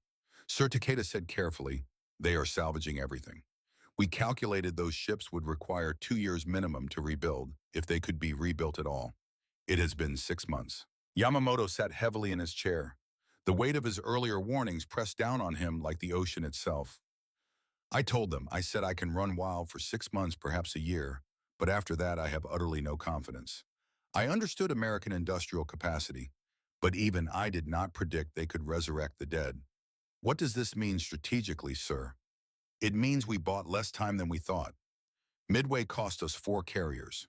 Sir Takeda said carefully, they are salvaging everything. We calculated those ships would require 2 years minimum to rebuild, if they could be rebuilt at all. It has been 6 months. Yamamoto sat heavily in his chair. The weight of his earlier warnings pressed down on him like the ocean itself. I told them, I said I can run wild for 6 months, perhaps a year, but after that I have utterly no confidence. I understood American industrial capacity, but even I did not predict they could resurrect the dead. What does this mean strategically, sir? It means we bought less time than we thought. Midway cost us 4 carriers.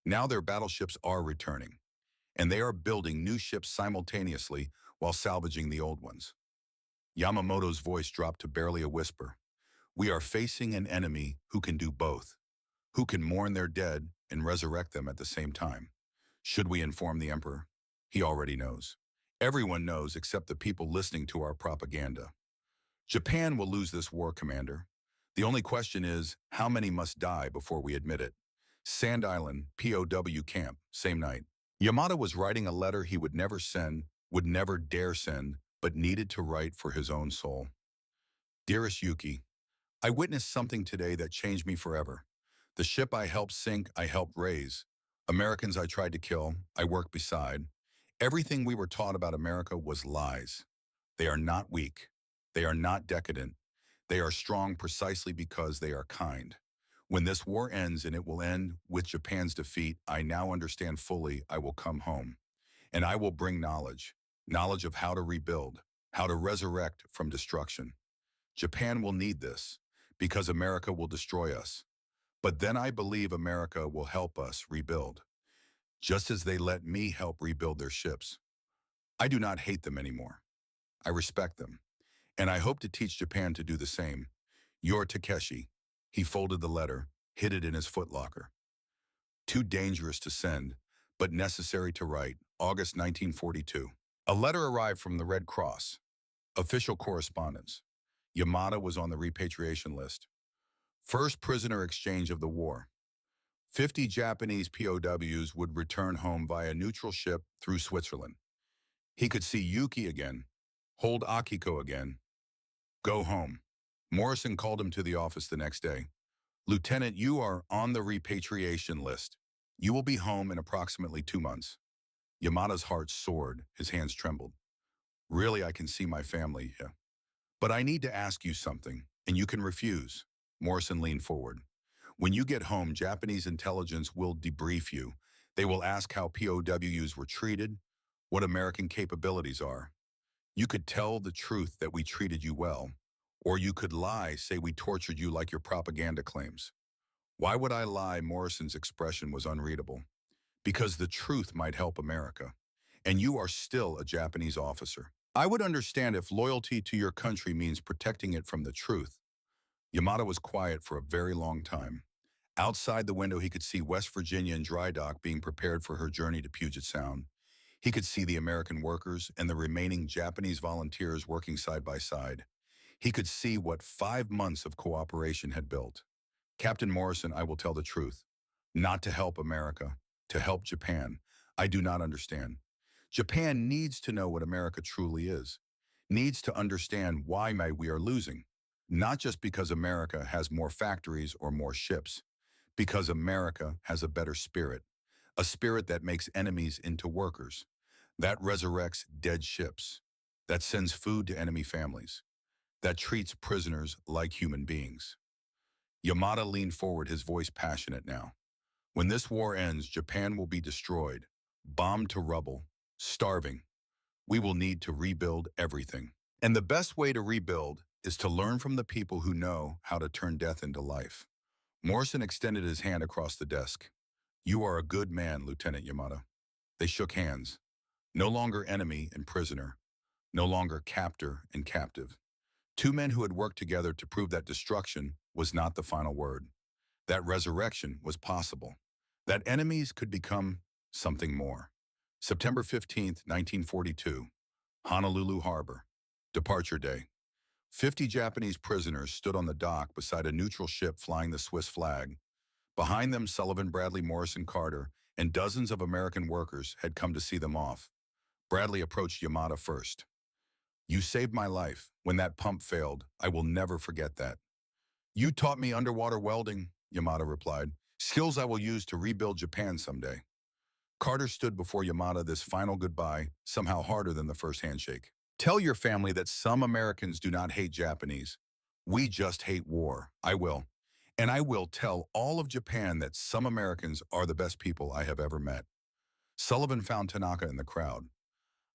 Now their battleships are returning, and they are building new ships simultaneously while salvaging the old ones. Yamamoto's voice dropped to barely a whisper. We are facing an enemy who can do both, who can mourn their dead and resurrect them at the same time. Should we inform the Emperor? He already knows. Everyone knows except the people listening to our propaganda. Japan will lose this war, Commander. The only question is, how many must die before we admit it? Sand Island, POW camp, same night. Yamada was writing a letter he would never send, would never dare send, but needed to write for his own soul. Dearest Yuki, I witnessed something today that changed me forever. The ship I helped sink, I helped raise. Americans I tried to kill, I worked beside. Everything we were taught about America was lies. They are not weak. They are not decadent. They are strong precisely because they are kind. When this war ends, and it will end with Japan's defeat, I now understand fully I will come home. And I will bring knowledge. knowledge of how to rebuild, how to resurrect from destruction. Japan will need this because America will destroy us. But then I believe America will help us rebuild, just as they let me help rebuild their ships. I do not hate them anymore. I respect them, and I hope to teach Japan to do the same. Your Takeshi. He folded the letter, hid it in his footlocker. Too dangerous to send, but necessary to write, August 1942. A letter arrived from the Red Cross. Official correspondence. Yamada was on the repatriation list. First prisoner exchange of the war. 50 Japanese POWs would return home via neutral ship through Switzerland. He could see Yuki again, hold Akiko again, go home. Morrison called him to the office the next day. Lieutenant, you are on the repatriation list. You will be home in approximately 2 months. Yamada's heart soared, his hands trembled. Really, I can see my family, yeah. But I need to ask you something, and you can refuse. Morrison leaned forward. When you get home, Japanese intelligence will debrief you. They will ask how POWs were treated, what American capabilities are. You could tell the truth that we treated you well, or you could lie, say we tortured you like your propaganda claims. Why would I lie? Morrison's expression was unreadable. Because the truth might help America, and you are still a Japanese officer. I would understand if loyalty to your country means protecting it from the truth. Yamada was quiet for a very long time. Outside the window, he could see West Virginia in dry dock being prepared for her journey to Puget Sound. He could see the American workers and the remaining Japanese volunteers working side by side. He could see what 5 months of cooperation had built. Captain Morrison, I will tell the truth. Not to help America, to help Japan. I do not understand. Japan needs to know what America truly is, needs to understand why we are losing, not just because America has more factories or more ships, because America has a better spirit, a spirit that makes enemies into workers, that resurrects dead ships, that sends food to enemy families, that treats prisoners like human beings. Yamada leaned forward, his voice passionate now. When this war ends, Japan will be destroyed, bombed to rubble, starving. We will need to rebuild everything. And the best way to rebuild is to learn from the people who know how to turn death into life. Morrison extended his hand across the desk. You are a good man, Lieutenant Yamada. They shook hands. No longer enemy and prisoner. No longer captor and captive. Two men who had worked together to prove that destruction was not the final word. That resurrection was possible. That enemies could become something more. September 15th, 1942, Honolulu Harbor. Departure day. 50 Japanese prisoners stood on the dock beside a neutral ship flying the Swiss flag. Behind them, Sullivan, Bradley, Morrison, Carter, and dozens of American workers had come to see them off. Bradley approached Yamada first. You saved my life. When that pump failed, I will never forget that. You taught me underwater welding, Yamada replied. Skills I will use to rebuild Japan someday. Carter stood before Yamada, this final goodbye, somehow harder than the first handshake. Tell your family that some Americans do not hate Japanese. We just hate war. I will. And I will tell all of Japan that some Americans are the best people I have ever met. Sullivan found Tanaka in the crowd.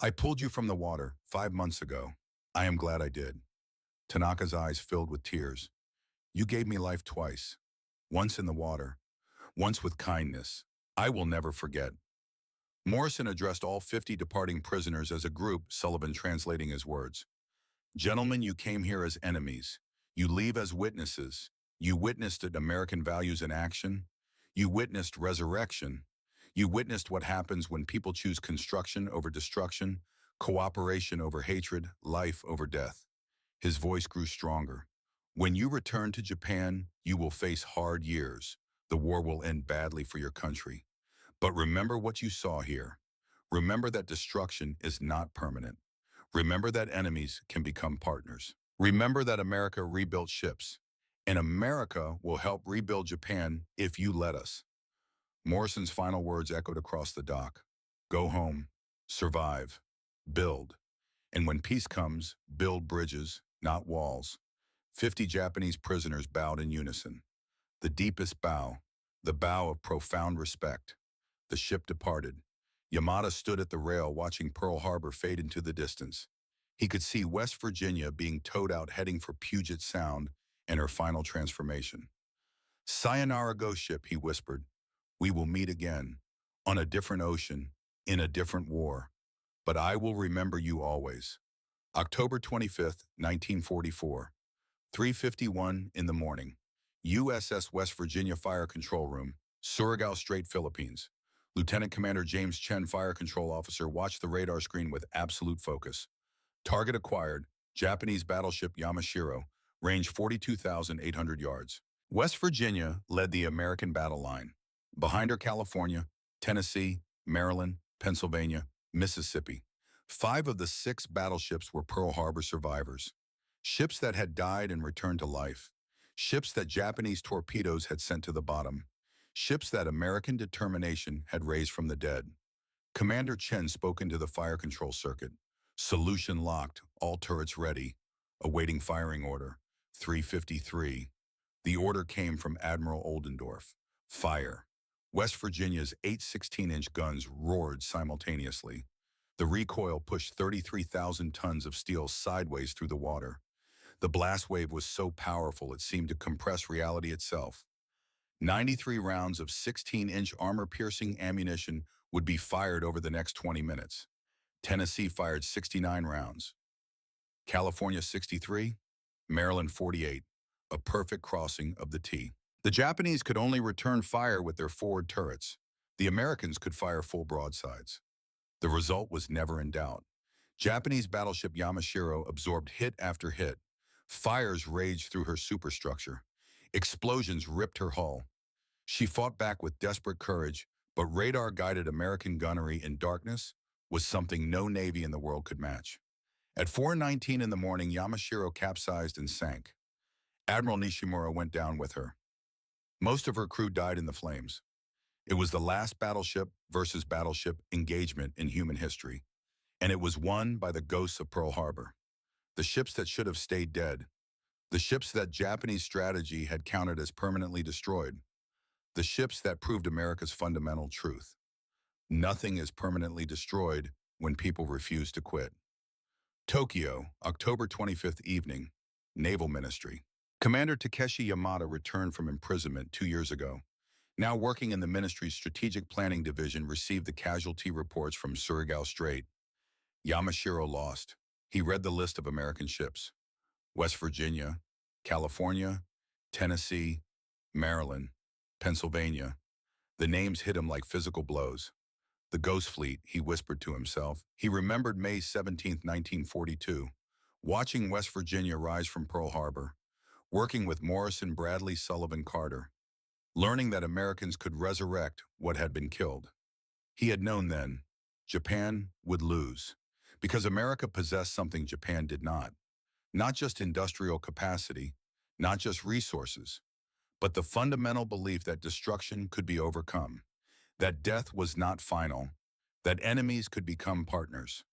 I pulled you from the water 5 months ago. I am glad I did. Tanaka's eyes filled with tears. You gave me life twice. Once in the water, once with kindness. I will never forget. Morrison addressed all 50 departing prisoners as a group, Sullivan translating his words. Gentlemen, you came here as enemies. You leave as witnesses. You witnessed American values in action. You witnessed resurrection. You witnessed what happens when people choose construction over destruction, cooperation over hatred, life over death. His voice grew stronger. When you return to Japan, you will face hard years. The war will end badly for your country. But remember what you saw here. Remember that destruction is not permanent. Remember that enemies can become partners. Remember that America rebuilt ships, and America will help rebuild Japan if you let us. Morrison's final words echoed across the dock. Go home, survive, build. And when peace comes, build bridges, not walls. 50 Japanese prisoners bowed in unison. The deepest bow, the bow of profound respect. The ship departed. Yamada stood at the rail watching Pearl Harbor fade into the distance. He could see West Virginia being towed out heading for Puget Sound and her final transformation. "Sayonara, ghost ship," he whispered. "We will meet again, on a different ocean, in a different war. But I will remember you always." October 25th, 1944, 3:51 in the morning. USS West Virginia Fire Control Room, Surigao Strait, Philippines. Lieutenant Commander James Chen, Fire Control Officer, watched the radar screen with absolute focus. Target acquired, Japanese battleship Yamashiro, range 42,800 yards. West Virginia led the American battle line. Behind her, California, Tennessee, Maryland, Pennsylvania, Mississippi. 5 of the 6 battleships were Pearl Harbor survivors. Ships that had died and returned to life. Ships that Japanese torpedoes had sent to the bottom. Ships that American determination had raised from the dead. Commander Chen spoke into the fire control circuit. "Solution locked, all turrets ready. Awaiting firing order. 3:53. The order came from Admiral Oldendorf. Fire. West Virginia's 8 16-inch guns roared simultaneously. The recoil pushed 33,000 tons of steel sideways through the water. The blast wave was so powerful it seemed to compress reality itself. 93 rounds of 16-inch armor-piercing ammunition would be fired over the next 20 minutes. Tennessee fired 69 rounds. California 63, Maryland 48, a perfect crossing of the T. The Japanese could only return fire with their forward turrets. The Americans could fire full broadsides. The result was never in doubt. Japanese battleship Yamashiro absorbed hit after hit. Fires raged through her superstructure. Explosions ripped her hull. She fought back with desperate courage, but radar-guided American gunnery in darkness was something no navy in the world could match. At 4:19 in the morning, Yamashiro capsized and sank. Admiral Nishimura went down with her. Most of her crew died in the flames. It was the last battleship versus battleship engagement in human history, and it was won by the ghosts of Pearl Harbor. The ships that should have stayed dead. The ships that Japanese strategy had counted as permanently destroyed. The ships that proved America's fundamental truth. Nothing is permanently destroyed when people refuse to quit. Tokyo, October 25th evening, Naval Ministry. Commander Takeshi Yamada returned from imprisonment 2 years ago. Now working in the ministry's Strategic Planning Division, received the casualty reports from Surigao Strait. Yamashiro lost. He read the list of American ships. West Virginia, California, Tennessee, Maryland, Pennsylvania. The names hit him like physical blows. The Ghost Fleet, he whispered to himself. He remembered May 17, 1942, watching West Virginia rise from Pearl Harbor, working with Morrison, Bradley, Sullivan, Carter, learning that Americans could resurrect what had been killed. He had known then, Japan would lose, because America possessed something Japan did not. Not just industrial capacity, not just resources, but the fundamental belief that destruction could be overcome, that death was not final, that enemies could become partners.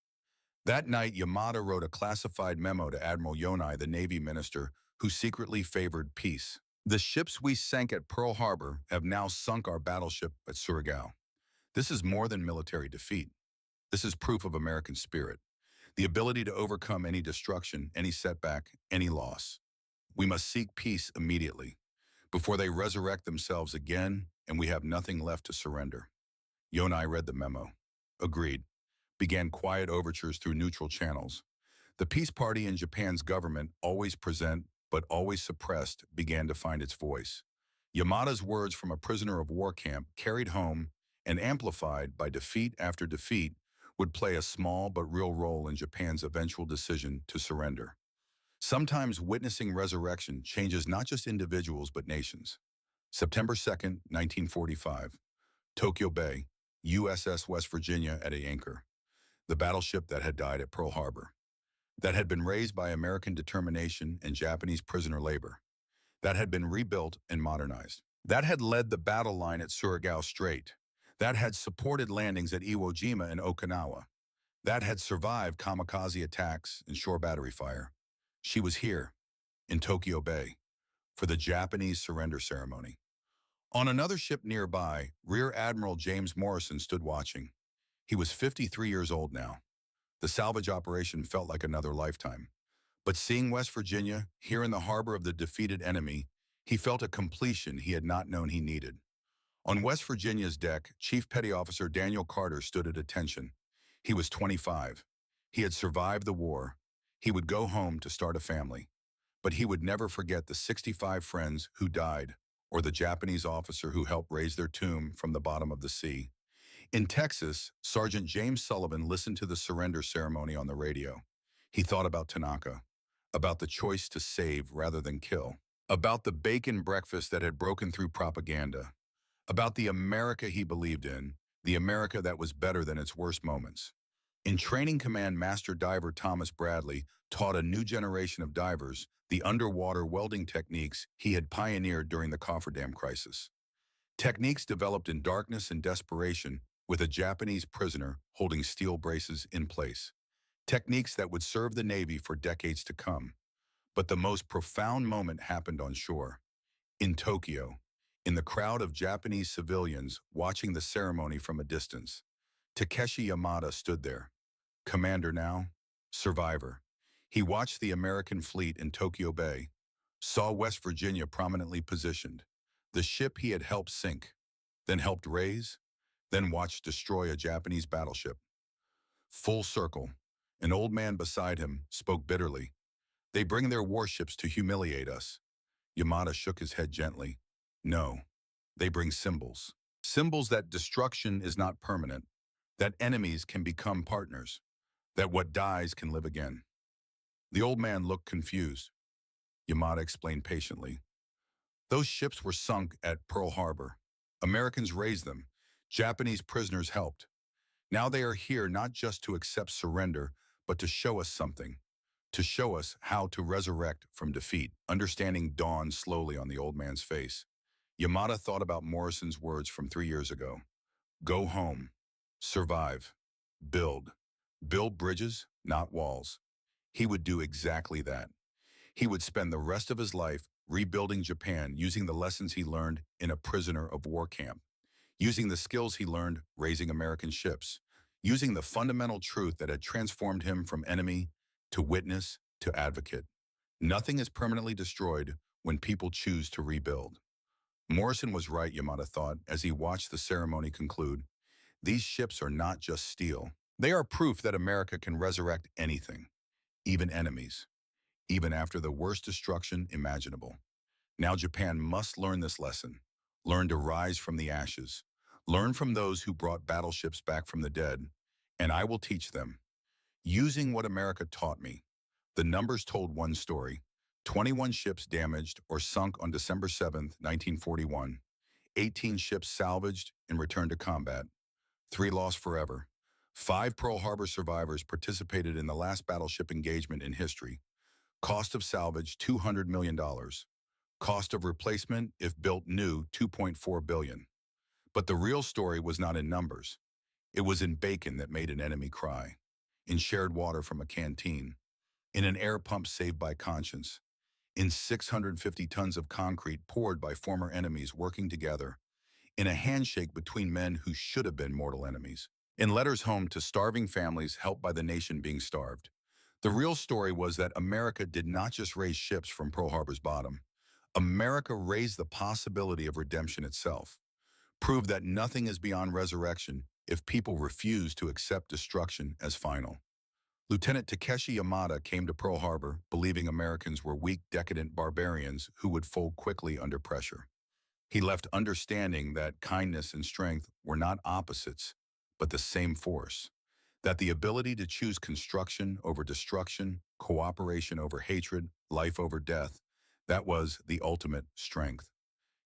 That night, Yamada wrote a classified memo to Admiral Yonai, the Navy minister, who secretly favored peace. "The ships we sank at Pearl Harbor have now sunk our battleship at Surigao. This is more than military defeat. This is proof of American spirit, the ability to overcome any destruction, any setback, any loss. We must seek peace immediately, before they resurrect themselves again and we have nothing left to surrender." Yonai read the memo. Agreed. Began quiet overtures through neutral channels. The peace party in Japan's government, always present but always suppressed, began to find its voice. Yamada's words from a prisoner of war camp, carried home and amplified by defeat after defeat, would play a small but real role in Japan's eventual decision to surrender. Sometimes witnessing resurrection changes not just individuals but nations. September 2nd, 1945. Tokyo Bay, USS West Virginia at anchor. The battleship that had died at Pearl Harbor. That had been raised by American determination and Japanese prisoner labor. That had been rebuilt and modernized. That had led the battle line at Surigao Strait. That had supported landings at Iwo Jima and Okinawa. That had survived kamikaze attacks and shore battery fire. She was here, in Tokyo Bay, for the Japanese surrender ceremony. On another ship nearby, Rear Admiral James Morrison stood watching. He was 53 years old now. The salvage operation felt like another lifetime. But seeing West Virginia, here in the harbor of the defeated enemy, he felt a completion he had not known he needed. On West Virginia's deck, Chief Petty Officer Daniel Carter stood at attention. He was 25. He had survived the war. He would go home to start a family. But he would never forget the 65 friends who died, or the Japanese officer who helped raise their tomb from the bottom of the sea. In Texas, Sergeant James Sullivan listened to the surrender ceremony on the radio. He thought about Tanaka, about the choice to save rather than kill, about the bacon breakfast that had broken through propaganda, about the America he believed in, the America that was better than its worst moments. In Training Command, Master Diver Thomas Bradley taught a new generation of divers the underwater welding techniques he had pioneered during the cofferdam crisis. Techniques developed in darkness and desperation with a Japanese prisoner holding steel braces in place. Techniques that would serve the Navy for decades to come. But the most profound moment happened on shore. In Tokyo, in the crowd of Japanese civilians watching the ceremony from a distance, Takeshi Yamada stood there. Commander now, survivor. He watched the American fleet in Tokyo Bay, saw West Virginia prominently positioned, the ship he had helped sink, then helped raise, then watched destroy a Japanese battleship. Full circle, an old man beside him spoke bitterly. They bring their warships to humiliate us. Yamada shook his head gently. No, they bring symbols. Symbols that destruction is not permanent, that enemies can become partners, that what dies can live again. The old man looked confused. Yamada explained patiently. Those ships were sunk at Pearl Harbor. Americans raised them. Japanese prisoners helped. Now they are here not just to accept surrender, but to show us something, to show us how to resurrect from defeat. Understanding dawned slowly on the old man's face. Yamada thought about Morrison's words from 3 years ago. Go home, survive, build. Build bridges, not walls. He would do exactly that. He would spend the rest of his life rebuilding Japan using the lessons he learned in a prisoner of war camp, using the skills he learned raising American ships, using the fundamental truth that had transformed him from enemy to witness to advocate. Nothing is permanently destroyed when people choose to rebuild. Morrison was right, Yamada thought, as he watched the ceremony conclude. These ships are not just steel. They are proof that America can resurrect anything, even enemies, even after the worst destruction imaginable. Now Japan must learn this lesson, learn to rise from the ashes, learn from those who brought battleships back from the dead, and I will teach them. Using what America taught me, the numbers told one story: 21 ships damaged or sunk on December 7, 1941, 18 ships salvaged and returned to combat, 3 lost forever. 5 Pearl Harbor survivors participated in the last battleship engagement in history. Cost of salvage, $200 million. Cost of replacement, if built new, $2.4 billion. But the real story was not in numbers. It was in bacon that made an enemy cry, in shared water from a canteen, in an air pump saved by conscience, in 650 tons of concrete poured by former enemies working together, in a handshake between men who should have been mortal enemies, in letters home to starving families helped by the nation being starved. The real story was that America did not just raise ships from Pearl Harbor's bottom. America raised the possibility of redemption itself, proved that nothing is beyond resurrection if people refuse to accept destruction as final. Lieutenant Takeshi Yamada came to Pearl Harbor believing Americans were weak, decadent barbarians who would fold quickly under pressure. He left understanding that kindness and strength were not opposites, but the same force. That the ability to choose construction over destruction, cooperation over hatred, life over death, that was the ultimate strength.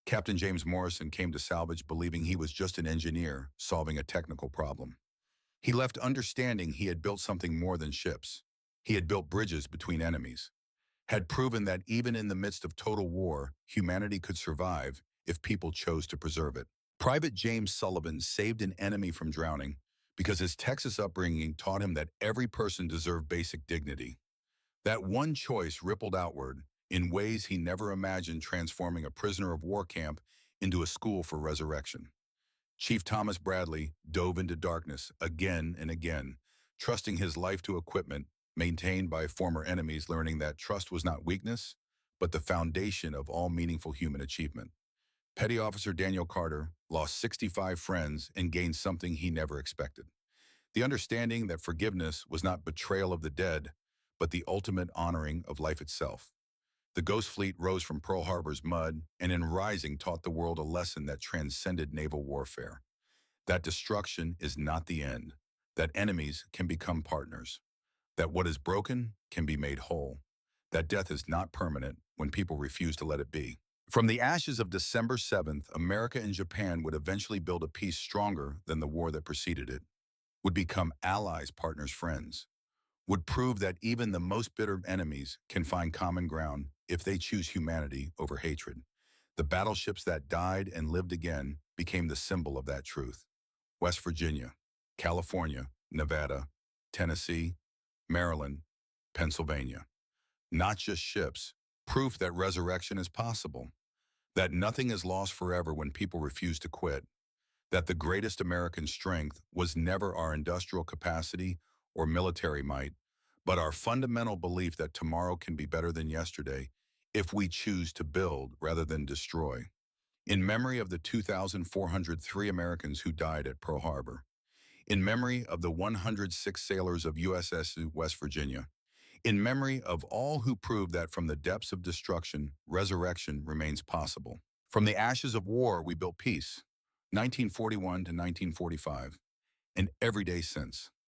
Captain James Morrison came to salvage believing he was just an engineer solving a technical problem. He left understanding he had built something more than ships. He had built bridges between enemies, had proven that even in the midst of total war, humanity could survive if people chose to preserve it. Private James Sullivan saved an enemy from drowning because his Texas upbringing taught him that every person deserved basic dignity. That one choice rippled outward in ways he never imagined, transforming a prisoner of war camp into a school for resurrection. Chief Thomas Bradley dove into darkness again and again, trusting his life to equipment maintained by former enemies, learning that trust was not weakness, but the foundation of all meaningful human achievement. Petty Officer Daniel Carter lost 65 friends and gained something he never expected. The understanding that forgiveness was not betrayal of the dead, but the ultimate honoring of life itself. The Ghost Fleet rose from Pearl Harbor's mud and in rising taught the world a lesson that transcended naval warfare. That destruction is not the end, that enemies can become partners, that what is broken can be made whole, that death is not permanent when people refuse to let it be. From the ashes of December 7th, America and Japan would eventually build a peace stronger than the war that preceded it, would become allies, partners, friends, would prove that even the most bitter enemies can find common ground if they choose humanity over hatred. The battleships that died and lived again became the symbol of that truth. West Virginia, California, Nevada, Tennessee, Maryland, Pennsylvania. Not just ships, proof that resurrection is possible, that nothing is lost forever when people refuse to quit, that the greatest American strength was never our industrial capacity or military might, but our fundamental belief that tomorrow can be better than yesterday if we choose to build rather than destroy. In memory of the 2,403 Americans who died at Pearl Harbor, in memory of the 106 sailors of USS West Virginia, in memory of all who proved that from the depths of destruction, resurrection remains possible. From the ashes of war, we built peace, 1941 to 1945, and every day since.